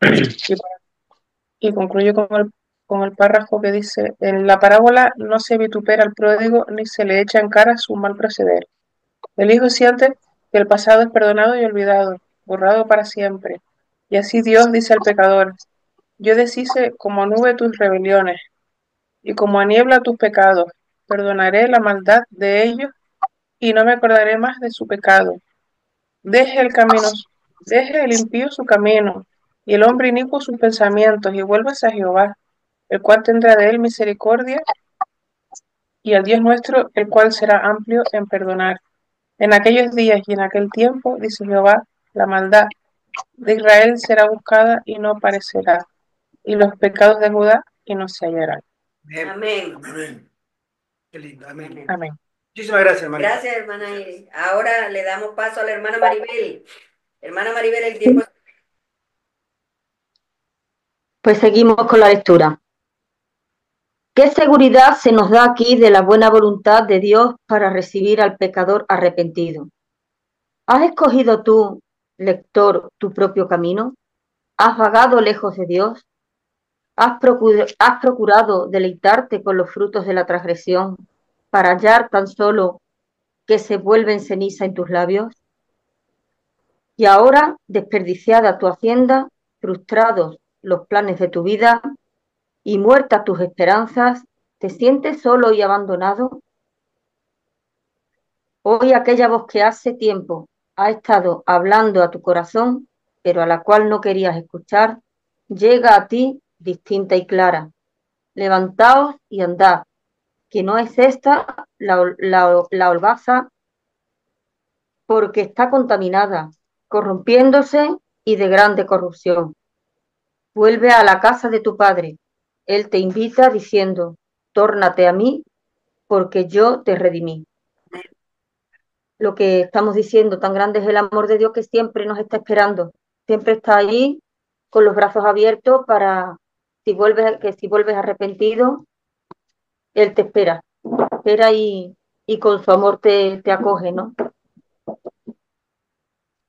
Y, y concluyo con el párrafo que dice, en la parábola no se vitupera al pródigo ni se le echa en cara su mal proceder. El hijo siente que el pasado es perdonado y olvidado, borrado para siempre. Y así Dios dice al pecador, yo deshice como nube tus rebeliones y como a niebla tus pecados. Perdonaré la maldad de ellos y no me acordaré más de su pecado. Deje el camino, deje el impío su camino y el hombre inicuo sus pensamientos y vuélvase a Jehová, el cual tendrá de él misericordia y al Dios nuestro, el cual será amplio en perdonar. En aquellos días y en aquel tiempo, dice Jehová, la maldad de Israel será buscada y no parecerá, y los pecados de Judá y no se hallarán. Amén. Amén. Amén. Qué lindo. Amén. Amén. Amén. Muchísimas gracias, hermanita. Gracias, hermana Iris. Ahora le damos paso a la hermana Maribel. Hermana Maribel, el tiempo es... Pues seguimos con la lectura. ¿Qué seguridad se nos da aquí de la buena voluntad de Dios para recibir al pecador arrepentido? ¿Has escogido tú, lector, tu propio camino? ¿Has vagado lejos de Dios? ¿Has procurado deleitarte con los frutos de la transgresión para hallar tan solo que se vuelven ceniza en tus labios? Y ahora, desperdiciada tu hacienda, frustrados los planes de tu vida y muertas tus esperanzas, ¿te sientes solo y abandonado? Hoy aquella voz que hace tiempo ha estado hablando a tu corazón, pero a la cual no querías escuchar, llega a ti distinta y clara. Levantaos y andad, que no es esta la holgaza, porque está contaminada, corrompiéndose y de grande corrupción. Vuelve a la casa de tu padre. Él te invita diciendo, tórnate a mí, porque yo te redimí. Lo que estamos diciendo, tan grande es el amor de Dios que siempre nos está esperando, siempre está ahí con los brazos abiertos para si vuelves arrepentido, Él te espera y con su amor te acoge, ¿no?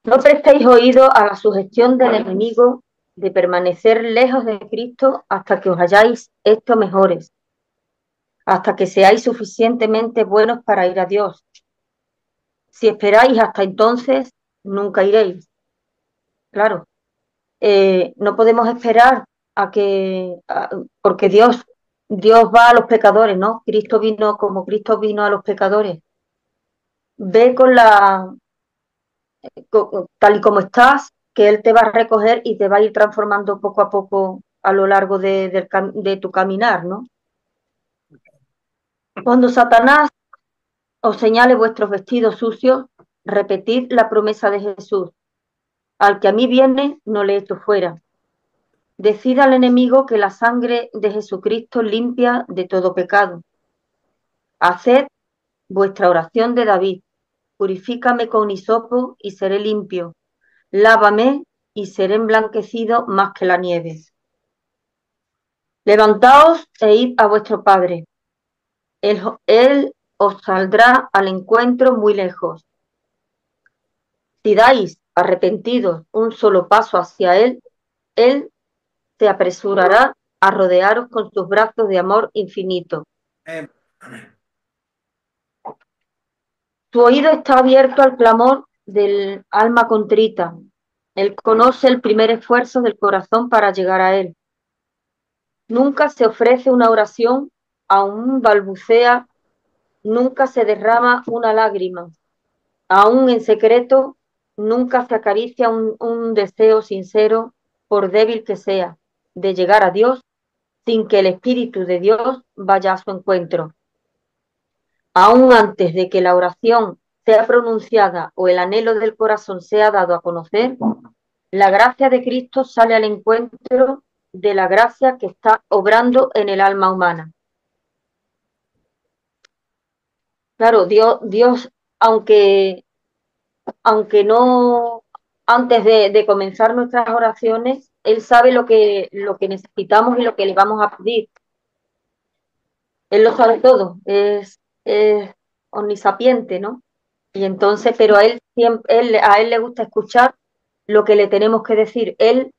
No prestéis oído a la sugestión del enemigo de permanecer lejos de Cristo hasta que os hayáis hecho mejores, hasta que seáis suficientemente buenos para ir a Dios. Si esperáis hasta entonces, nunca iréis. Claro, no podemos esperar porque Dios va a los pecadores, ¿no? Como Cristo vino a los pecadores. Ve tal y como estás, que Él te va a recoger y te va a ir transformando poco a poco a lo largo de tu caminar, ¿no? Cuando Satanás os señale vuestros vestidos sucios, repetid la promesa de Jesús. Al que a mí viene, no le echo fuera. Decid al enemigo que la sangre de Jesucristo limpia de todo pecado. Haced vuestra oración de David. Purifícame con hisopo y seré limpio. Lávame y seré emblanquecido más que la nieve. Levantaos e id a vuestro Padre. Él os saldrá al encuentro muy lejos. Si dais arrepentidos un solo paso hacia Él se apresurará a rodearos con sus brazos de amor infinito. Amén. Su oído está abierto al clamor del alma contrita. Él conoce el primer esfuerzo del corazón para llegar a Él. Nunca se ofrece una oración, aún balbucea, nunca se derrama una lágrima. Aún en secreto, nunca se acaricia un deseo sincero, por débil que sea, de llegar a Dios sin que el Espíritu de Dios vaya a su encuentro. Aún antes de que la oración sea pronunciada o el anhelo del corazón sea dado a conocer, la gracia de Cristo sale al encuentro de la gracia que está obrando en el alma humana. Claro, Dios aunque no, antes de comenzar nuestras oraciones, Él sabe lo que necesitamos y lo que le vamos a pedir. Él lo sabe todo, es omnisapiente, ¿no? Y entonces, pero a él le gusta escuchar lo que le tenemos que decir. Él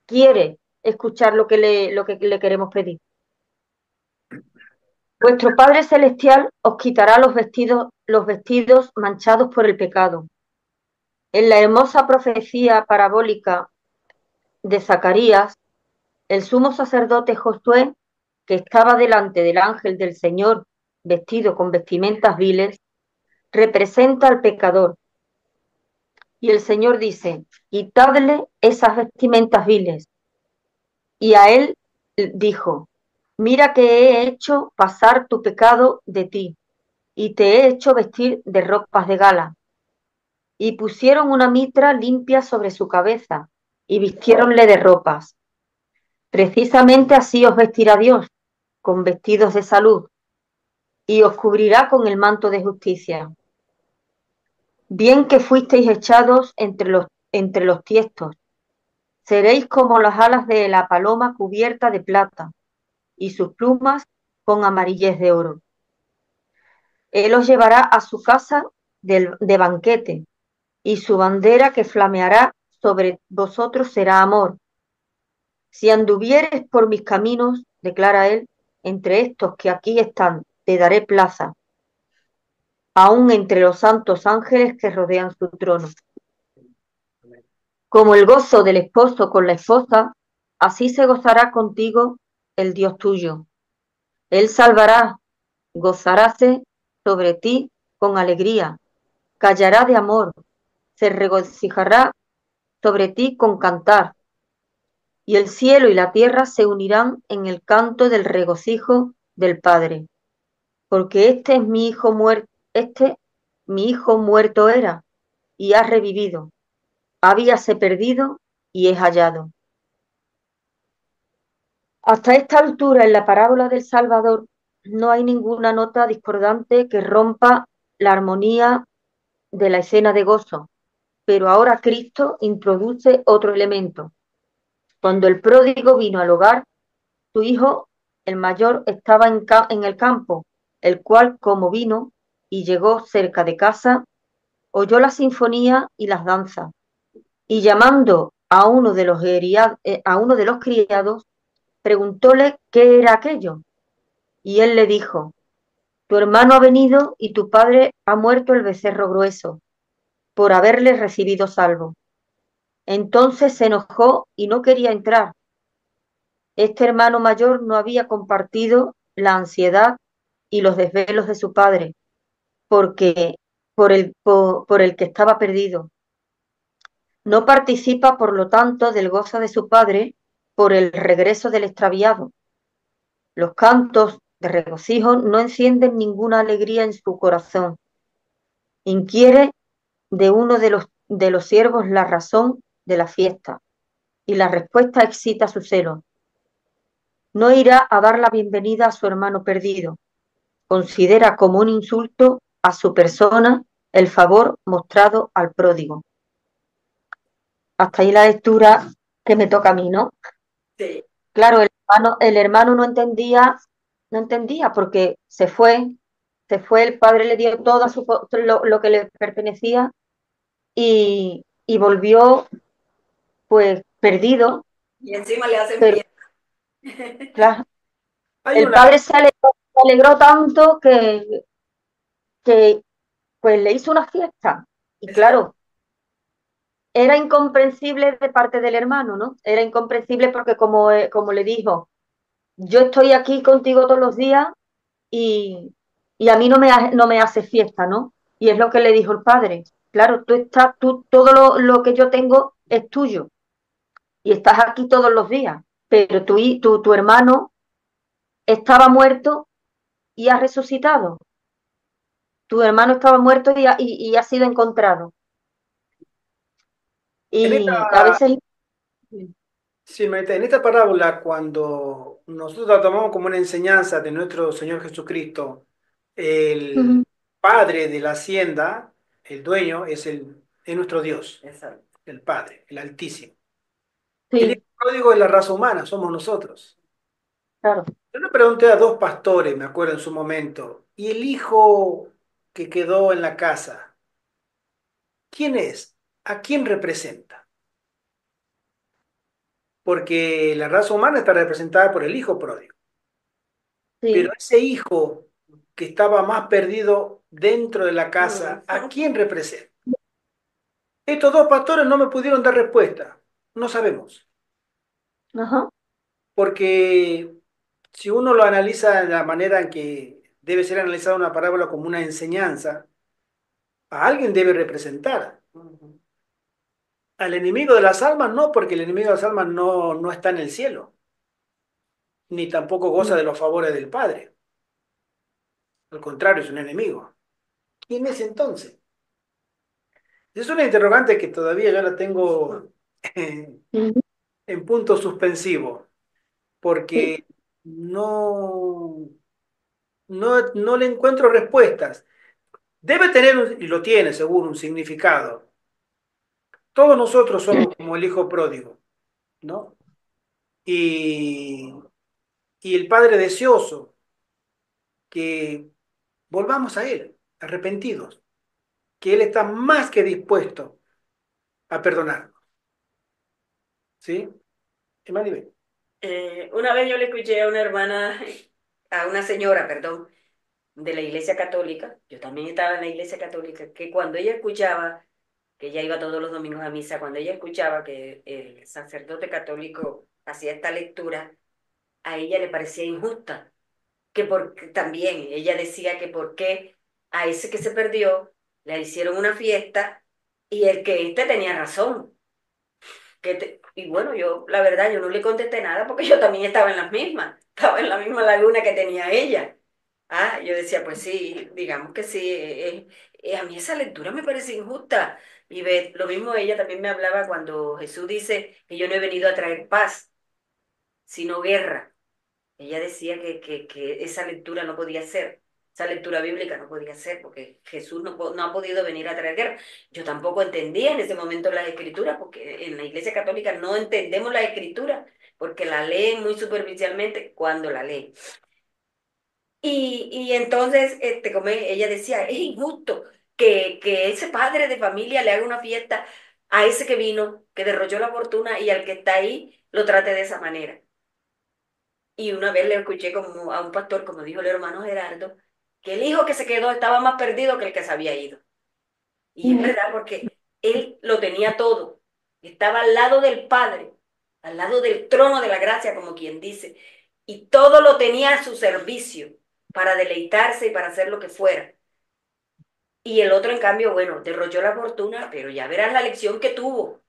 quiere escuchar lo que le queremos pedir. Vuestro Padre Celestial os quitará los vestidos manchados por el pecado. En la hermosa profecía parabólica de Zacarías, el sumo sacerdote Josué, que estaba delante del ángel del Señor vestido con vestimentas viles, representa al pecador. Y el Señor dice, quitadle esas vestimentas viles. Y a él dijo, mira que he hecho pasar tu pecado de ti, y te he hecho vestir de ropas de gala. Y pusieron una mitra limpia sobre su cabeza, y vistiéronle de ropas. Precisamente así os vestirá Dios, con vestidos de salud y os cubrirá con el manto de justicia. Bien que fuisteis echados entre los tiestos, seréis como las alas de la paloma cubierta de plata y sus plumas con amarillez de oro. Él os llevará a su casa de banquete, y su bandera que flameará sobre vosotros será amor. Si anduvieres por mis caminos, declara él, entre estos que aquí están, te daré plaza, aún entre los santos ángeles que rodean su trono. Como el gozo del esposo con la esposa, así se gozará contigo el Dios tuyo. Él salvará, gozaráse sobre ti con alegría, callará de amor, se regocijará sobre ti con cantar, y el cielo y la tierra se unirán en el canto del regocijo del Padre, porque mi hijo muerto era, y ha revivido, habíase perdido y es hallado. Hasta esta altura en la parábola del Salvador no hay ninguna nota discordante que rompa la armonía de la escena de gozo, pero ahora Cristo introduce otro elemento. Cuando el pródigo vino al hogar, su hijo, el mayor, estaba en el campo, el cual, como vino y llegó cerca de casa, oyó la sinfonía y las danzas, y llamando a uno de los criados, preguntóle qué era aquello. Y él le dijo: tu hermano ha venido y tu padre ha muerto el becerro grueso, por haberle recibido salvo. Entonces se enojó y no quería entrar. Este hermano mayor no había compartido la ansiedad y los desvelos de su padre, porque por el que estaba perdido. No participa, por lo tanto, del gozo de su padre por el regreso del extraviado. Los cantos de regocijo no encienden ninguna alegría en su corazón. Inquiere de uno de los siervos la razón de la fiesta, y la respuesta excita su celo. No irá a dar la bienvenida a su hermano perdido. Considera como un insulto a su persona el favor mostrado al pródigo. Hasta ahí la lectura que me toca a mí, ¿no? Sí. Claro, el hermano no entendía porque se fue, el padre le dio todo lo que le pertenecía y volvió pues perdido, Y encima le hacen pero fiesta. claro, Hay el una, padre se alegró tanto que pues le hizo una fiesta. Y Exacto. claro, era incomprensible de parte del hermano, ¿no? Era incomprensible porque como le dijo, yo estoy aquí contigo todos los días y, y a mí no me hace fiesta, ¿no? Y es lo que le dijo el padre. Claro, todo lo que yo tengo es tuyo y estás aquí todos los días, pero tu hermano estaba muerto y ha resucitado. Tu hermano estaba muerto y ha sido encontrado. en Y a esta, veces... sí, Marita, en esta parábola, cuando nosotros la tomamos como una enseñanza de nuestro Señor Jesucristo, el Ujú. Padre de la hacienda, el dueño, es nuestro Dios, Exacto. el Padre, el Altísimo. El hijo Sí, pródigo es la raza humana, somos nosotros. claro. Yo le pregunté a dos pastores, me acuerdo en su momento, ¿y el hijo que quedó en la casa, quién es? ¿A quién representa? Porque la raza humana está representada por el hijo pródigo, pero Sí, ese hijo que estaba más perdido dentro de la casa, ¿a Ujú. quién representa? Estos dos pastores no me pudieron dar respuesta, no sabemos, ajá, porque si uno lo analiza de la manera en que debe ser analizada una parábola como una enseñanza, a alguien debe representar. Ujú. Al enemigo de las almas no, porque el enemigo de las almas no está en el cielo, ni tampoco goza mm, de los favores del Padre. Al contrario, es un enemigo. ¿Quién es entonces? Es una interrogante que todavía yo la tengo en ujú, punto suspensivo, sí, porque no, no le encuentro respuestas. Debe tener, y lo tiene seguro, un significado. Todos nosotros somos como el hijo pródigo, ¿no? Y, y el padre deseoso que volvamos a él, arrepentidos, que él está más que dispuesto a perdonar, ¿sí? Emanuel. Una vez yo le escuché a una hermana, a una señora, perdón, de la Iglesia Católica, yo también estaba en la Iglesia Católica, que cuando ella escuchaba, que ella iba todos los domingos a misa, cuando ella escuchaba que el sacerdote católico hacía esta lectura, a ella le parecía injusta, que porque también ella decía que por qué a ese que se perdió le hicieron una fiesta y el que este tenía razón. Y bueno, yo la verdad yo no le contesté nada porque yo también estaba en las mismas, estaba en la misma laguna que tenía ella. Ah, yo decía, pues sí, digamos que sí, a mí esa lectura me parece injusta. Y ve, lo mismo ella también me hablaba cuando Jesús dice que yo no he venido a traer paz, sino guerra. Ella decía que esa lectura no podía ser, esa lectura bíblica no podía ser, porque Jesús no ha podido venir a traer guerra. Yo tampoco entendía en ese momento las escrituras, porque en la Iglesia Católica no entendemos las escrituras, porque la leen muy superficialmente cuando la leen. Y entonces, como ella decía, es injusto que ese padre de familia le haga una fiesta a ese que vino, que derrochó la fortuna y al que está ahí lo trate de esa manera. Y una vez le escuché como a un pastor, como dijo el hermano Gerardo, que el hijo que se quedó estaba más perdido que el que se había ido. Y es verdad, porque él lo tenía todo. Estaba al lado del Padre, al lado del trono de la gracia, como quien dice. Y todo lo tenía a su servicio para deleitarse y para hacer lo que fuera. Y el otro, en cambio, bueno, derrochó la fortuna, pero ya verás la lección que tuvo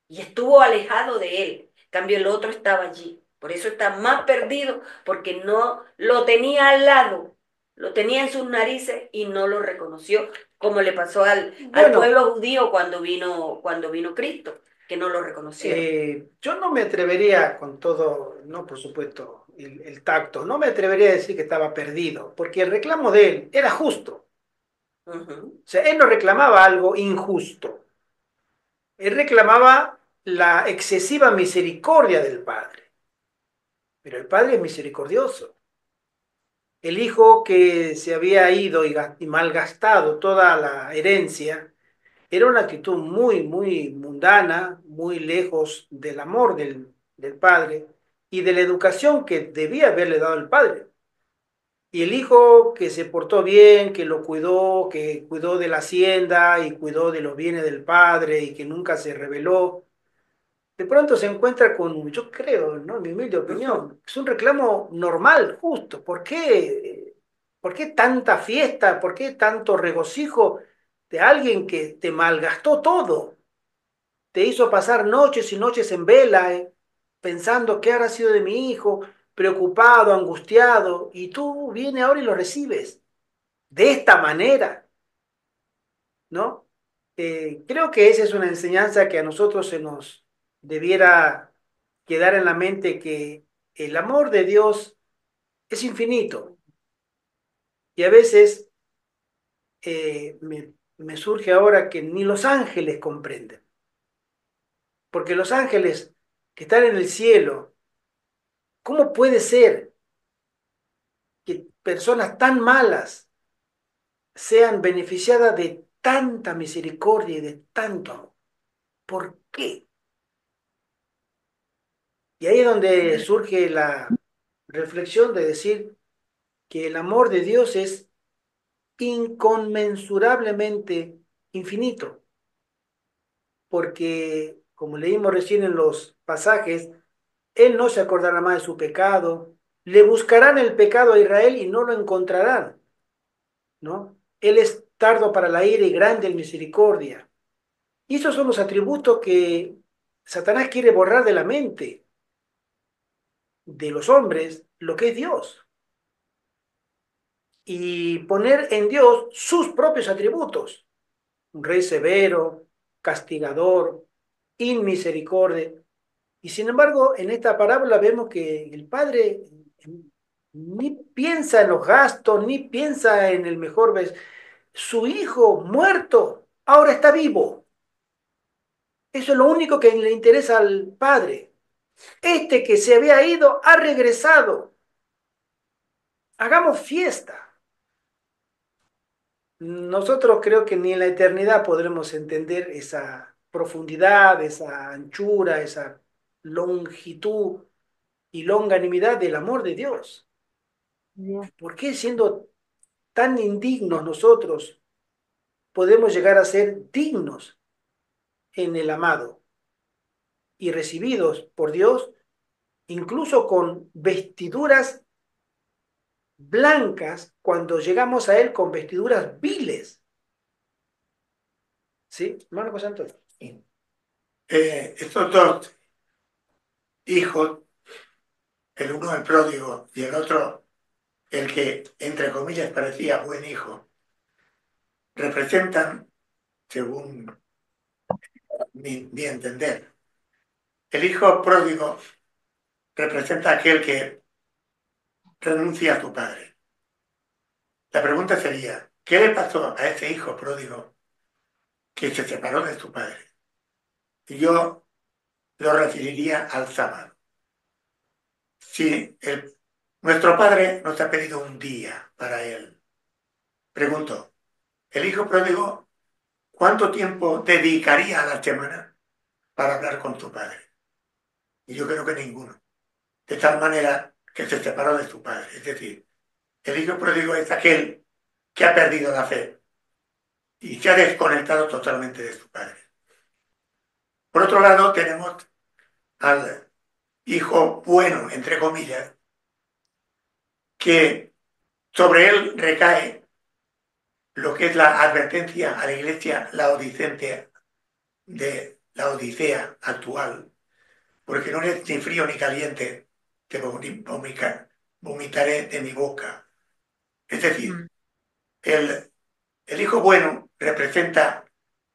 y estuvo alejado de él. En cambio, el otro estaba allí. Por eso está más perdido, porque no lo tenía al lado, lo tenía en sus narices y no lo reconoció, como le pasó al Bueno, pueblo judío cuando vino Cristo, que no lo reconocieron. yo no me atrevería con todo, no por supuesto, el tacto, no me atrevería a decir que estaba perdido, porque el reclamo de él era justo. Ujú. O sea, él no reclamaba algo injusto, él reclamaba la excesiva misericordia del Padre, pero el Padre es misericordioso. El hijo que se había ido y malgastado toda la herencia era una actitud muy mundana, muy lejos del amor del padre y de la educación que debía haberle dado el padre. Y el hijo que se portó bien, que lo cuidó, que cuidó de la hacienda y cuidó de los bienes del padre y que nunca se rebeló, de pronto se encuentra con, yo creo, ¿no? En mi humilde opinión, es un reclamo normal, justo. ¿Por qué tanta fiesta? ¿Por qué tanto regocijo de alguien que te malgastó todo? Te hizo pasar noches y noches en vela, pensando qué habrá sido de mi hijo, preocupado, angustiado, y tú vienes ahora y lo recibes de esta manera, ¿no? Creo que esa es una enseñanza que a nosotros se nos debiera quedar en la mente, que el amor de Dios es infinito y a veces me surge ahora que ni los ángeles comprenden, porque los ángeles que están en el cielo, ¿cómo puede ser que personas tan malas sean beneficiadas de tanta misericordia y de tanto amor? ¿Por qué? Y ahí es donde surge la reflexión de decir que el amor de Dios es inconmensurablemente infinito, porque como leímos recién en los pasajes, Él no se acordará más de su pecado, le buscarán el pecado a Israel y no lo encontrarán, ¿no? Él es tardo para la ira y grande en misericordia. Y esos son los atributos que Satanás quiere borrar de la mente de los hombres, lo que es Dios, y poner en Dios sus propios atributos: un rey severo, castigador, inmisericordia. Y sin embargo, en esta parábola vemos que el Padre ni piensa en los gastos, ni piensa en el mejor vez. Su hijo muerto ahora está vivo. Eso es lo único que le interesa al padre. Este que se había ido ha regresado. Hagamos fiesta. Nosotros creo que ni en la eternidad podremos entender esa profundidad, esa anchura, esa longitud y longanimidad del amor de Dios. Ya. ¿Por qué siendo tan indignos nosotros podemos llegar a ser dignos en el amado y recibidos por Dios, incluso con vestiduras blancas, cuando llegamos a Él con vestiduras viles? ¿Sí? Hermano José Antonio. Estos dos hijos, el uno el pródigo y el otro el que, entre comillas, parecía buen hijo, representan, según mi entender, el hijo pródigo representa aquel que renuncia a su padre. La pregunta sería, ¿qué le pasó a ese hijo pródigo que se separó de su padre? Y yo lo referiría al sábado. Si nuestro padre nos ha pedido un día para él, pregunto, ¿el hijo pródigo cuánto tiempo dedicaría a la semana para hablar con su padre? Y yo creo que ninguno. De tal manera que se separó de su padre. Es decir, el hijo pródigo es aquel que ha perdido la fe y se ha desconectado totalmente de su padre. Por otro lado, tenemos al hijo bueno, entre comillas, que sobre él recae lo que es la advertencia a la iglesia laodicense de la Odisea actual, porque no eres ni frío ni caliente, te vomitaré de mi boca. Es decir, Mm. el hijo bueno representa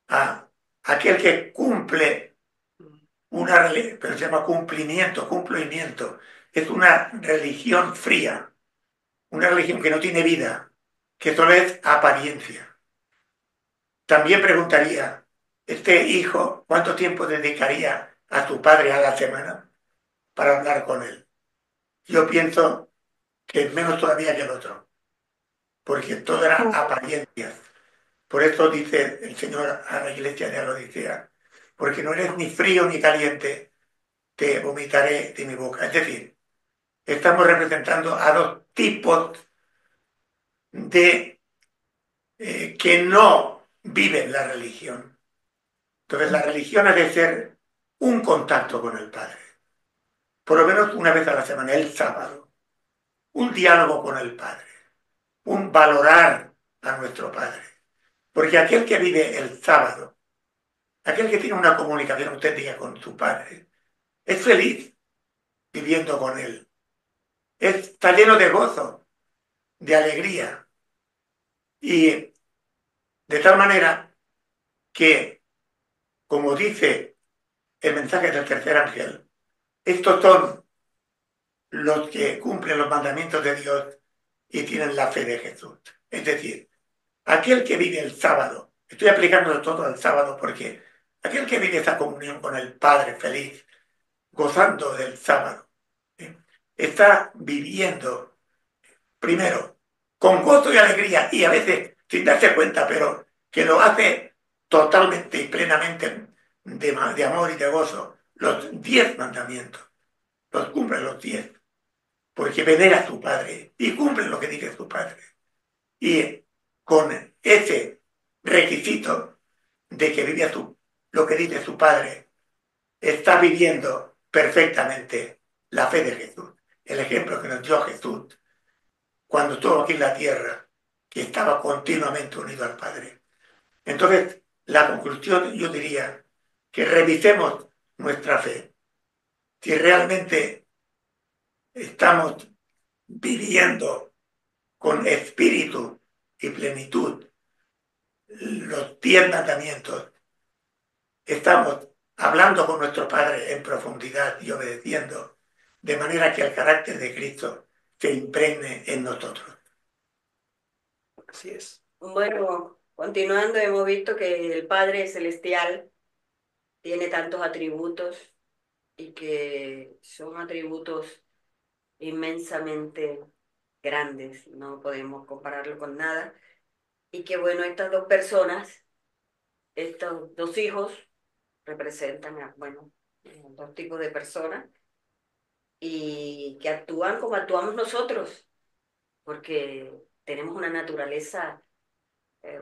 a aquel que cumple pero se llama cumplimiento. Es una religión fría, una religión que no tiene vida, que solo es apariencia. También preguntaría, ¿este hijo cuánto tiempo dedicaría a su padre a la semana para hablar con él? Yo pienso que menos todavía que el otro, porque todo era apariencias. Por eso dice el Señor a la iglesia de la Odisea, porque no eres ni frío ni caliente, te vomitaré de mi boca. Es decir, estamos representando a dos tipos de que no viven la religión. Entonces, la religión ha de ser un contacto con el Padre, por lo menos una vez a la semana, el sábado, un diálogo con el Padre, un valorar a nuestro Padre. Porque aquel que vive el sábado, aquel que tiene una comunicación auténtica con su Padre, es feliz viviendo con Él. Está lleno de gozo, de alegría. Y de tal manera que, como dice el mensaje del tercer ángel, estos son los que cumplen los mandamientos de Dios y tienen la fe de Jesús. Es decir, aquel que vive el sábado, estoy aplicándolo todo al sábado porque aquel que vive esa comunión con el Padre feliz, gozando del sábado, ¿sí? Está viviendo, primero, con gozo y alegría, y a veces sin darse cuenta, pero que lo hace totalmente y plenamente de amor y de gozo, los 10 mandamientos, los cumple los 10, porque venera a su Padre y cumple lo que dice su Padre. Y con ese requisito de que vive lo que dice su Padre, está viviendo perfectamente la fe de Jesús, el ejemplo que nos dio Jesús cuando estuvo aquí en la tierra, que estaba continuamente unido al Padre. Entonces, la conclusión yo diría que revisemos nuestra fe, si realmente estamos viviendo con espíritu y plenitud los 10 mandamientos, estamos hablando con nuestro Padre en profundidad y obedeciendo, de manera que el carácter de Cristo se impregne en nosotros. Así es. Bueno, continuando, hemos visto que el Padre Celestial tiene tantos atributos y que son atributos inmensamente grandes, no podemos compararlo con nada. Y que bueno, estas dos personas, estos dos hijos, representan a, bueno, dos tipos de personas y que actúan como actuamos nosotros, porque tenemos una naturaleza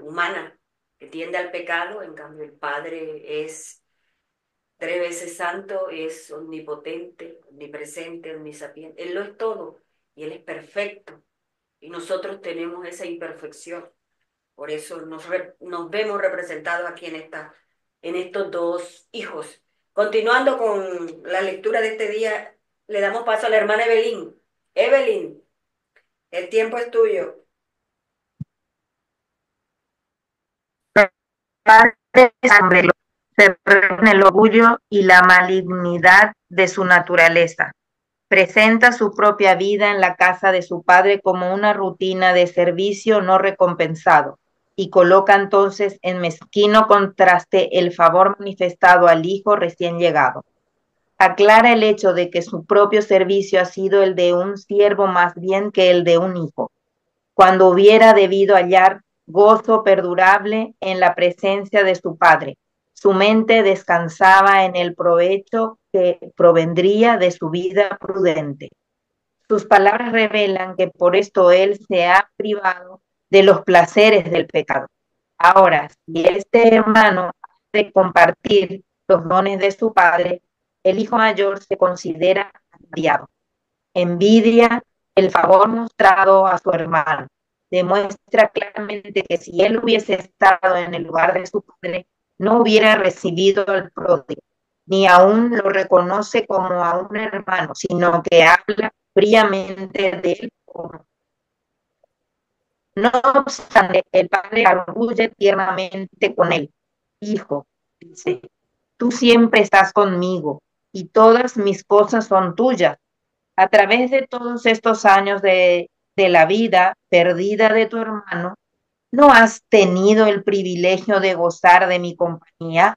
humana que tiende al pecado. En cambio el Padre es 3 veces santo, es omnipotente, omnipresente, omnisapiente. Él lo es todo y Él es perfecto y nosotros tenemos esa imperfección. Por eso nos vemos representados aquí en estos dos hijos. Continuando con la lectura de este día, le damos paso a la hermana Evelyn. Evelyn, el tiempo es tuyo. Se reúne el orgullo y la malignidad de su naturaleza. Presenta su propia vida en la casa de su padre como una rutina de servicio no recompensado y coloca entonces en mezquino contraste el favor manifestado al hijo recién llegado. Aclara el hecho de que su propio servicio ha sido el de un siervo más bien que el de un hijo, cuando hubiera debido hallar gozo perdurable en la presencia de su padre. Su mente descansaba en el provecho que provendría de su vida prudente. Sus palabras revelan que por esto él se ha privado de los placeres del pecado. Ahora, si este hermano ha de compartir los dones de su padre, el hijo mayor se considera agraviado. Envidia el favor mostrado a su hermano. Demuestra claramente que si él hubiese estado en el lugar de su padre, no hubiera recibido al pródigo, ni aún lo reconoce como a un hermano, sino que habla fríamente de él. No obstante, el padre arguye tiernamente con él. Hijo, dice, tú siempre estás conmigo y todas mis cosas son tuyas. A través de todos estos años de la vida perdida de tu hermano, ¿no has tenido el privilegio de gozar de mi compañía?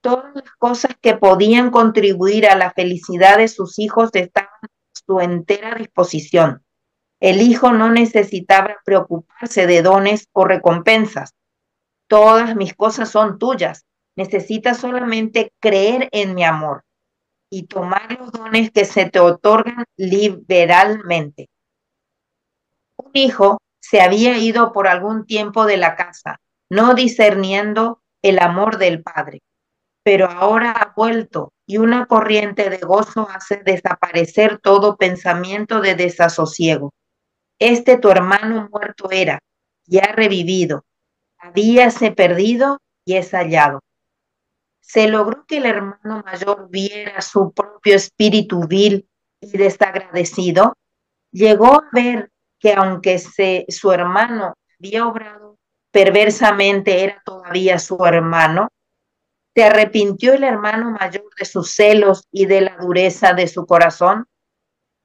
Todas las cosas que podían contribuir a la felicidad de sus hijos estaban a su entera disposición. El hijo no necesitaba preocuparse de dones o recompensas. Todas mis cosas son tuyas. Necesitas solamente creer en mi amor y tomar los dones que se te otorgan liberalmente. Un hijo se había ido por algún tiempo de la casa, no discerniendo el amor del padre, pero ahora ha vuelto y una corriente de gozo hace desaparecer todo pensamiento de desasosiego. Este tu hermano muerto era y ha revivido, habíase perdido y es hallado. Se logró que el hermano mayor viera su propio espíritu vil y desagradecido. Llegó a ver que aunque su hermano había obrado perversamente, era todavía su hermano. ¿Se arrepintió el hermano mayor de sus celos y de la dureza de su corazón?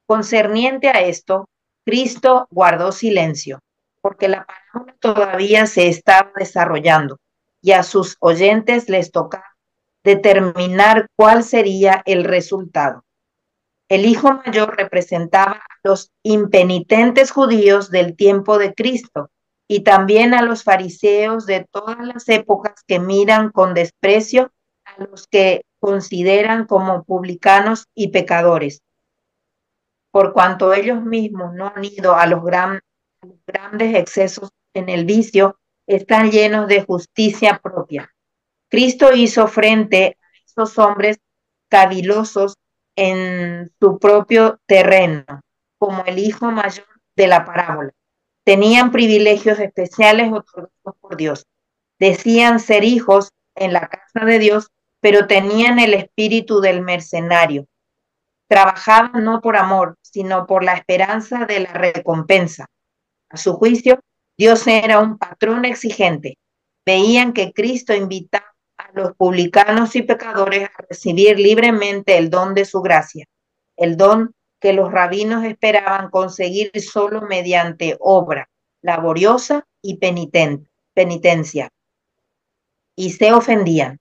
Concerniente a esto, Cristo guardó silencio, porque la parábola todavía se estaba desarrollando y a sus oyentes les tocaba determinar cuál sería el resultado. El hijo mayor representaba a los impenitentes judíos del tiempo de Cristo y también a los fariseos de todas las épocas que miran con desprecio a los que consideran como publicanos y pecadores, por cuanto ellos mismos no han ido a los grandes excesos en el vicio, están llenos de justicia propia. Cristo hizo frente a esos hombres cavilosos en su propio terreno, como el hijo mayor de la parábola. Tenían privilegios especiales otorgados por Dios. Decían ser hijos en la casa de Dios, pero tenían el espíritu del mercenario. Trabajaban no por amor, sino por la esperanza de la recompensa. A su juicio, Dios era un patrón exigente. Veían que Cristo invitaba a los publicanos y pecadores a recibir libremente el don de su gracia, el don que los rabinos esperaban conseguir solo mediante obra laboriosa y penitencia, y se ofendían.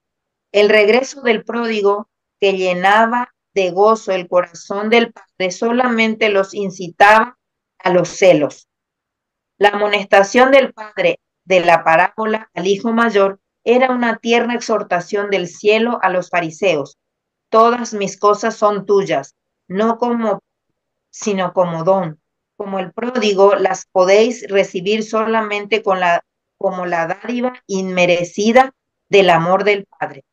El regreso del pródigo, que llenaba de gozo el corazón del padre, solamente los incitaba a los celos. La amonestación del padre de la parábola al hijo mayor era una tierna exhortación del cielo a los fariseos. Todas mis cosas son tuyas, no como, sino como don. Como el pródigo, las podéis recibir solamente como la dádiva inmerecida del amor del Padre.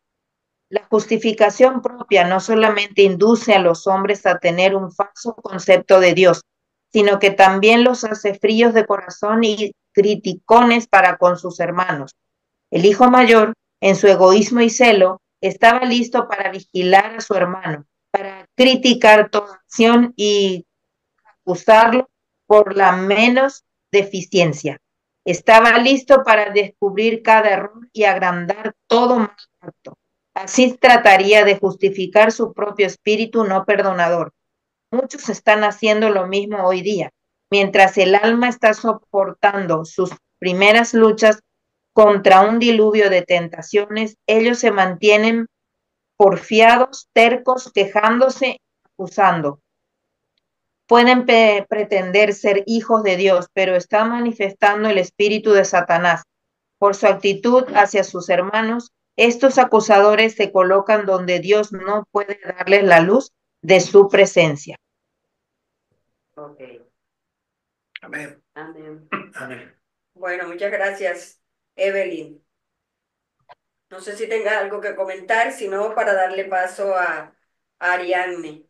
La justificación propia no solamente induce a los hombres a tener un falso concepto de Dios, sino que también los hace fríos de corazón y criticones para con sus hermanos. El hijo mayor, en su egoísmo y celo, estaba listo para vigilar a su hermano, para criticar toda acción y acusarlo por la menos deficiencia. Estaba listo para descubrir cada error y agrandar todo mal acto. Así trataría de justificar su propio espíritu no perdonador. Muchos están haciendo lo mismo hoy día. Mientras el alma está soportando sus primeras luchas contra un diluvio de tentaciones, ellos se mantienen porfiados, tercos, quejándose, acusando. Pueden pretender ser hijos de Dios, pero están manifestando el espíritu de Satanás. Por su actitud hacia sus hermanos, estos acusadores se colocan donde Dios no puede darles la luz de su presencia. Ok. Amén. Amén. Amén. Bueno, muchas gracias, Evelyn. No sé si tengas algo que comentar, sino para darle paso a Ariadne.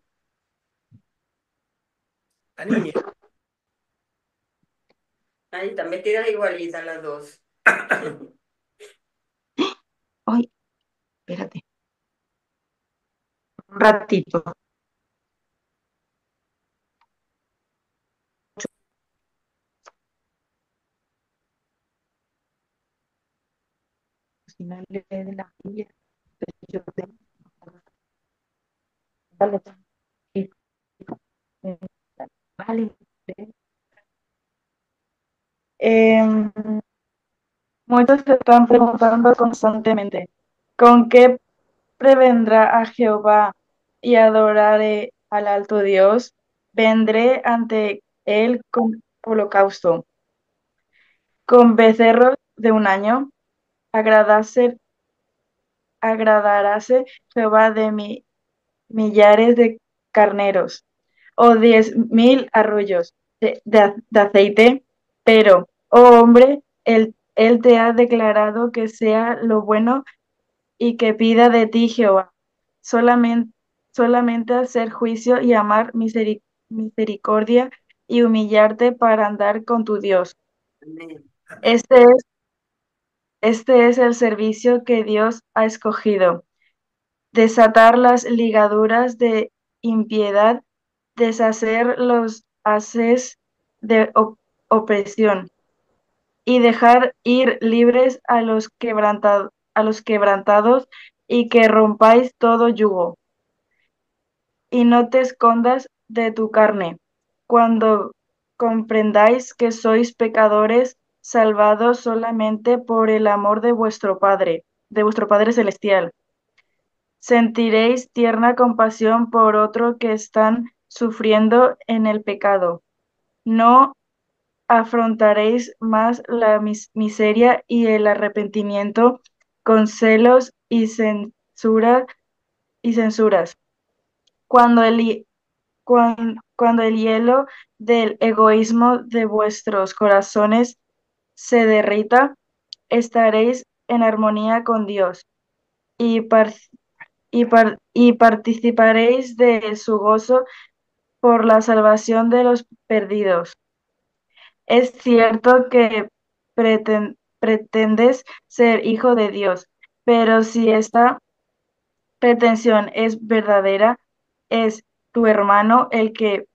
La niña. Ahí están vestidas igualitas las dos. Ay, espérate. Un ratito. Finales de la Biblia. Yo tengo. Dale. Vale. Muchos se están preguntando constantemente, ¿con qué prevendrá a Jehová y adoraré al alto Dios? Vendré ante él con holocausto, con becerros de un año, agradaráse Jehová de millares de carneros, o 10,000 arroyos de aceite, pero, oh hombre, él te ha declarado que sea lo bueno y que pida de ti Jehová, solamente hacer juicio y amar misericordia y humillarte para andar con tu Dios. Amén. Este es, este es el servicio que Dios ha escogido: desatar las ligaduras de impiedad, deshacer los haces de opresión y dejar ir libres a los quebrantados, y que rompáis todo yugo. Y no te escondas de tu carne, cuando comprendáis que sois pecadores, salvados solamente por el amor de vuestro Padre Celestial. Sentiréis tierna compasión por otro que están sufriendo en el pecado. No afrontaréis más la miseria y el arrepentimiento con celos y censuras. Cuando cuando el hielo del egoísmo de vuestros corazones se derrita, estaréis en armonía con Dios y, y participaréis de su gozo por la salvación de los perdidos. Es cierto que pretendes ser hijo de Dios, pero si esta pretensión es verdadera, es tu hermano el que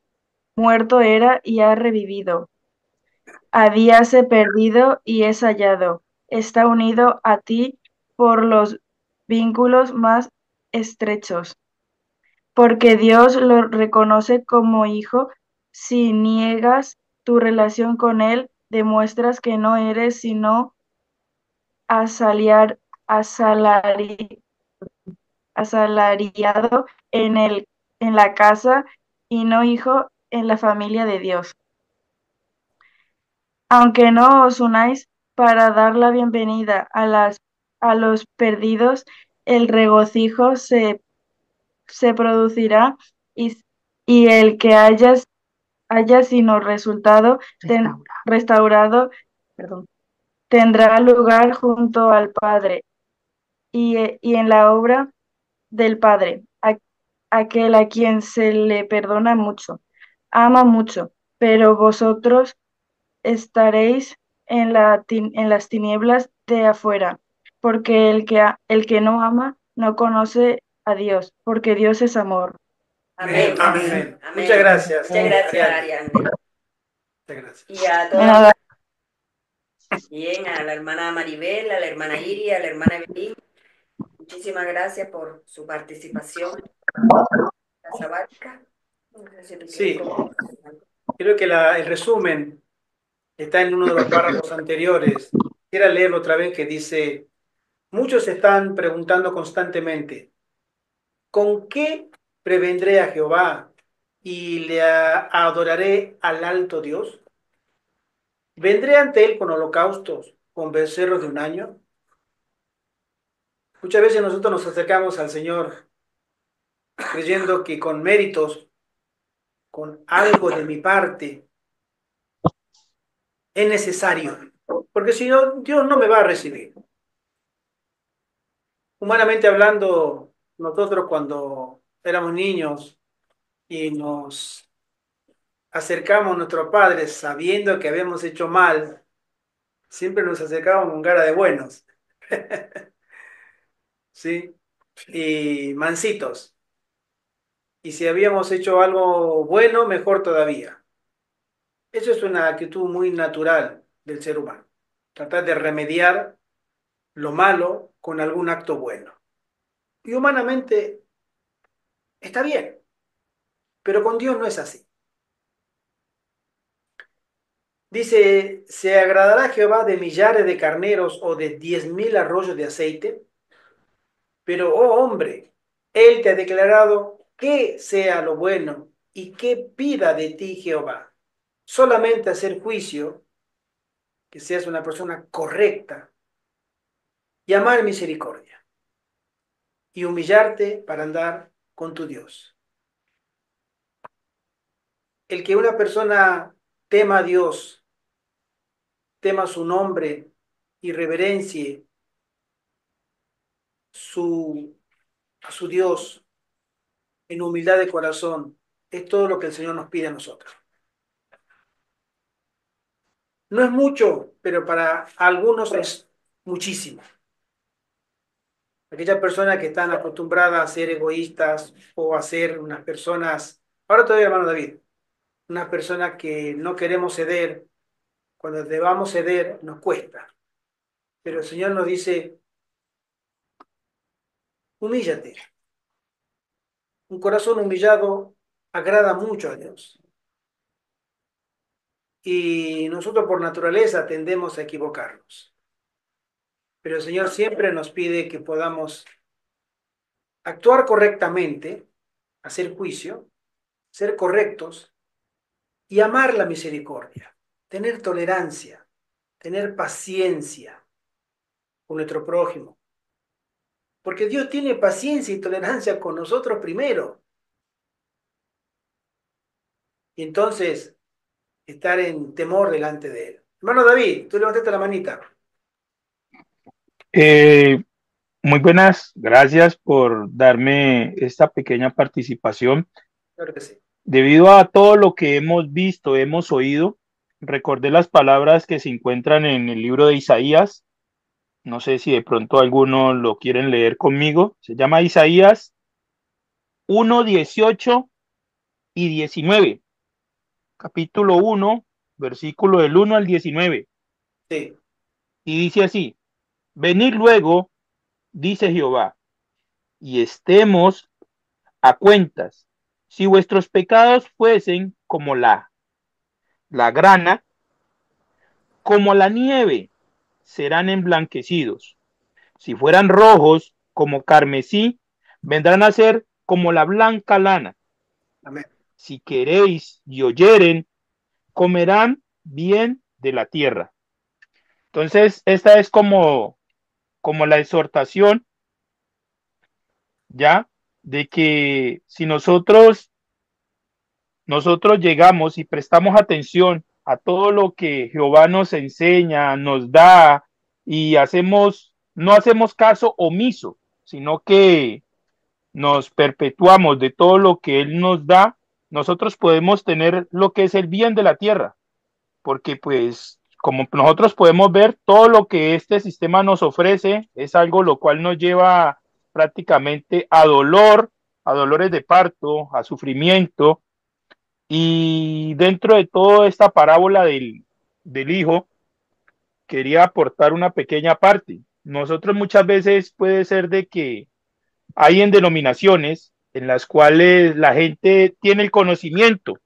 muerto era y ha revivido. Habíase perdido y es hallado. Está unido a ti por los vínculos más estrechos. porque Dios lo reconoce como hijo. Si niegas tu relación con Él, demuestras que no eres sino asaliar- asalari- asalariado en la casa y no hijo en la familia de Dios. Aunque no os unáis para dar la bienvenida a los perdidos, el regocijo se producirá y el que haya sino resultado restaurado Perdón. tendrá lugar junto al Padre y en la obra del Padre, aquel a quien se le perdona mucho, ama mucho, pero vosotros estaréis en las tinieblas de afuera, porque el que no ama no conoce a Dios, porque Dios es amor. Amén. Amén. Amén. Muchas gracias. Muchas gracias, Ariadne. Ariadne. Muchas gracias. Y a De nada. todas, bien, a la hermana Maribel, a la hermana Iria, a la hermana Evelyn, muchísimas gracias por su participación en la sabática. No sé si tú quieres Sí, comentar algo. creo que el resumen está en uno de los párrafos anteriores. Quisiera leerlo otra vez que dice, muchos se están preguntando constantemente, ¿con qué prevendré a Jehová y le adoraré al alto Dios? ¿Vendré ante él con holocaustos, con becerros de un año? Muchas veces nosotros nos acercamos al Señor creyendo que con méritos, con algo de mi parte, es necesario, porque si no, Dios no me va a recibir. Humanamente hablando, nosotros cuando éramos niños y nos acercamos a nuestros padres sabiendo que habíamos hecho mal, siempre nos acercábamos con cara de buenos, ¿sí? Y mansitos. Y si habíamos hecho algo bueno, mejor todavía. Eso es una actitud muy natural del ser humano. Tratar de remediar lo malo con algún acto bueno. Y humanamente está bien, pero con Dios no es así. Dice, ¿se agradará Jehová de millares de carneros o de 10.000 arroyos de aceite? Pero, oh hombre, Él te ha declarado que sea lo bueno y que pida de ti Jehová. Solamente hacer juicio, que seas una persona correcta, y amar misericordia, y humillarte para andar con tu Dios. El que una persona tema a Dios, tema su nombre y reverencie a su Dios en humildad de corazón, es todo lo que el Señor nos pide a nosotros. No es mucho, pero para algunos es muchísimo. Aquellas personas que están acostumbradas a ser egoístas o a ser unas personas, ahora todavía hermano David, unas personas que no queremos ceder, cuando debamos ceder nos cuesta. Pero el Señor nos dice, humíllate. Un corazón humillado agrada mucho a Dios. Y nosotros por naturaleza tendemos a equivocarnos. Pero el Señor siempre nos pide que podamos actuar correctamente, hacer juicio, ser correctos y amar la misericordia, tener tolerancia, tener paciencia con nuestro prójimo. Porque Dios tiene paciencia y tolerancia con nosotros primero. Y entonces estar en temor delante de Él. Hermano David, tú levantaste la manita. Eh, Muy buenas, gracias por darme esta pequeña participación. Claro que sí. Debido a todo lo que hemos visto, hemos oído, recordé las palabras que se encuentran en el libro de Isaías. No sé si de pronto algunos lo quieren leer conmigo. Se llama Isaías 1:18 y 19. Capítulo 1, versículo del 1 al 19. Sí. Y dice así: Venid luego, dice Jehová, y estemos a cuentas. Si vuestros pecados fuesen como la grana, como la nieve, serán emblanquecidos. Si fueran rojos como carmesí, vendrán a ser como la blanca lana. Amén. Si queréis y oyeren, comerán bien de la tierra. Entonces, esta es como la exhortación, ya, de que si nosotros llegamos y prestamos atención a todo lo que Jehová nos enseña, nos da y no hacemos caso omiso, sino que nos perpetuamos de todo lo que Él nos da, nosotros podemos tener lo que es el bien de la tierra, porque pues como nosotros podemos ver, todo lo que este sistema nos ofrece es algo lo cual nos lleva prácticamente a dolor, a dolores de parto, a sufrimiento, y dentro de toda esta parábola del hijo, quería aportar una pequeña parte. Nosotros muchas veces puede ser de que hay en denominaciones en las cuales la gente tiene el conocimiento,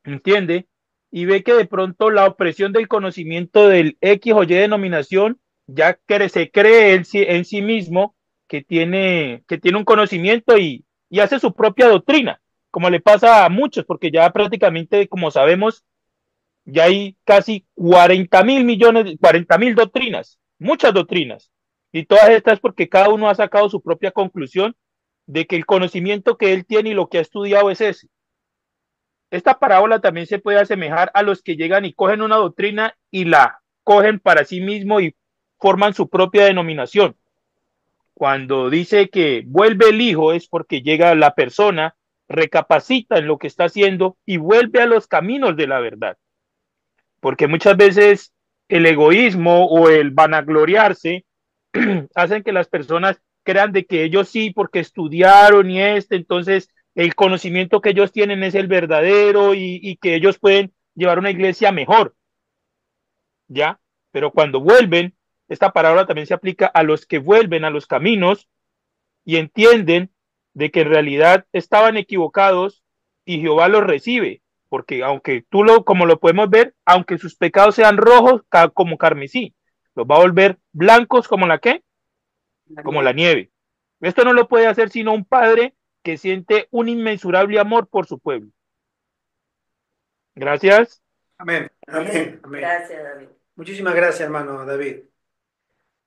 ¿entiende? Y ve que de pronto la opresión del conocimiento del X o Y denominación ya que se cree en sí mismo que tiene un conocimiento y hace su propia doctrina, como le pasa a muchos, porque ya prácticamente, como sabemos, ya hay casi 40.000 millones, 40.000 doctrinas, muchas doctrinas, y todas estas porque cada uno ha sacado su propia conclusión de que el conocimiento que él tiene y lo que ha estudiado es ese. Esta parábola también se puede asemejar a los que llegan y cogen una doctrina y la cogen para sí mismo y forman su propia denominación. Cuando dice que vuelve el hijo es porque llega la persona, recapacita en lo que está haciendo y vuelve a los caminos de la verdad. Porque muchas veces el egoísmo o el vanagloriarse hacen que las personas crean de que ellos sí, porque estudiaron y entonces el conocimiento que ellos tienen es el verdadero y que ellos pueden llevar una iglesia mejor, ¿ya? Pero cuando vuelven, esta palabra también se aplica a los que vuelven a los caminos y entienden de que en realidad estaban equivocados y Jehová los recibe, porque aunque como lo podemos ver, aunque sus pecados sean rojos como carmesí, los va a volver blancos como la qué, como la nieve. Esto no lo puede hacer sino un padre que siente un inmensurable amor por su pueblo. Gracias. Amén. Amén. Amén. Gracias, David. Muchísimas gracias, hermano David.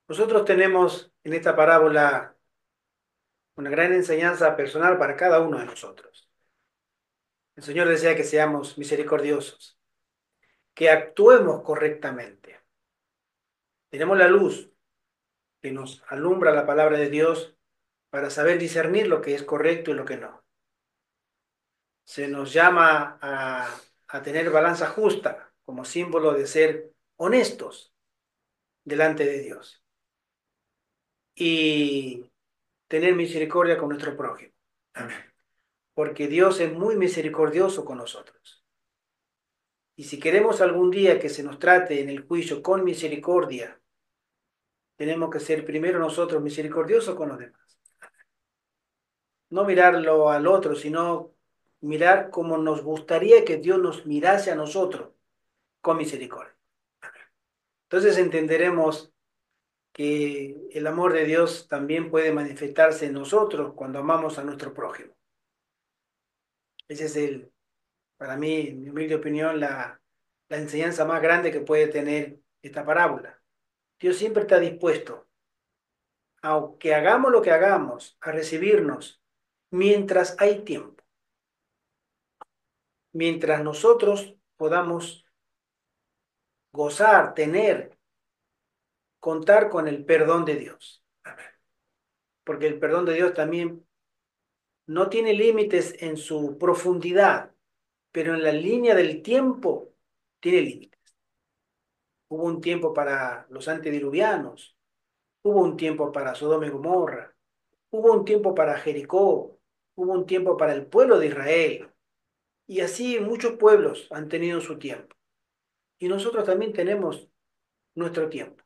Nosotros tenemos en esta parábola una gran enseñanza personal para cada uno de nosotros. El Señor desea que seamos misericordiosos, que actuemos correctamente. Tenemos la luz que nos alumbra la palabra de Dios para saber discernir lo que es correcto y lo que no. Se nos llama a tener balanza justa como símbolo de ser honestos delante de Dios y tener misericordia con nuestro prójimo. Amén. Porque Dios es muy misericordioso con nosotros. Y si queremos algún día que se nos trate en el juicio con misericordia, tenemos que ser primero nosotros misericordiosos con los demás. No mirarlo al otro, sino mirar como nos gustaría que Dios nos mirase a nosotros con misericordia. Entonces entenderemos que el amor de Dios también puede manifestarse en nosotros cuando amamos a nuestro prójimo. Ese es para mí, en mi humilde opinión, la enseñanza más grande que puede tener esta parábola. Dios siempre está dispuesto, aunque hagamos lo que hagamos, a recibirnos mientras hay tiempo, mientras nosotros podamos gozar, tener, contar con el perdón de Dios. Porque el perdón de Dios también no tiene límites en su profundidad, pero en la línea del tiempo tiene límites. Hubo un tiempo para los antediluvianos, hubo un tiempo para Sodoma y Gomorra, hubo un tiempo para Jericó, hubo un tiempo para el pueblo de Israel, y así muchos pueblos han tenido su tiempo. Y nosotros también tenemos nuestro tiempo.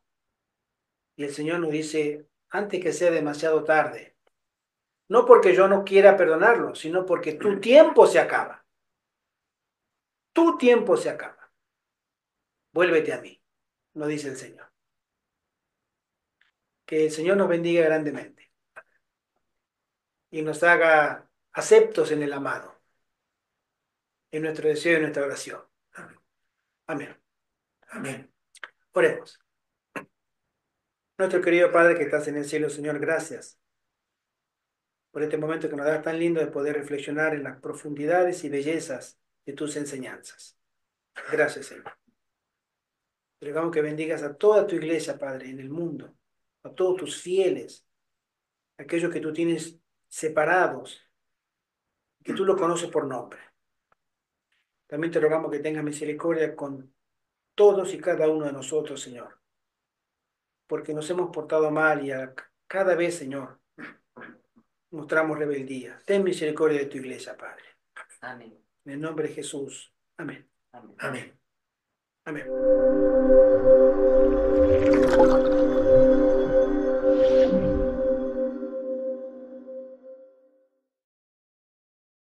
Y el Señor nos dice, antes que sea demasiado tarde, No porque yo no quiera perdonarlo, sino porque tu tiempo se acaba. Tu tiempo se acaba. Vuélvete a mí, nos dice el Señor. Que el Señor nos bendiga grandemente y nos haga aceptos en el amado, en nuestro deseo y en nuestra oración. Amén. Amén. Oremos. Nuestro querido Padre que estás en el cielo, Señor, gracias por este momento que nos das tan lindo de poder reflexionar en las profundidades y bellezas de tus enseñanzas. Gracias, Señor. Te rogamos que bendigas a toda tu iglesia, Padre, en el mundo, a todos tus fieles, aquellos que tú tienes separados, que tú los conoces por nombre. También te rogamos que tengas misericordia con todos y cada uno de nosotros, Señor, porque nos hemos portado mal y cada vez, Señor, mostramos rebeldía. Ten misericordia de tu iglesia, Padre. Amén. En el nombre de Jesús. Amén. Amén. Amén. Amén.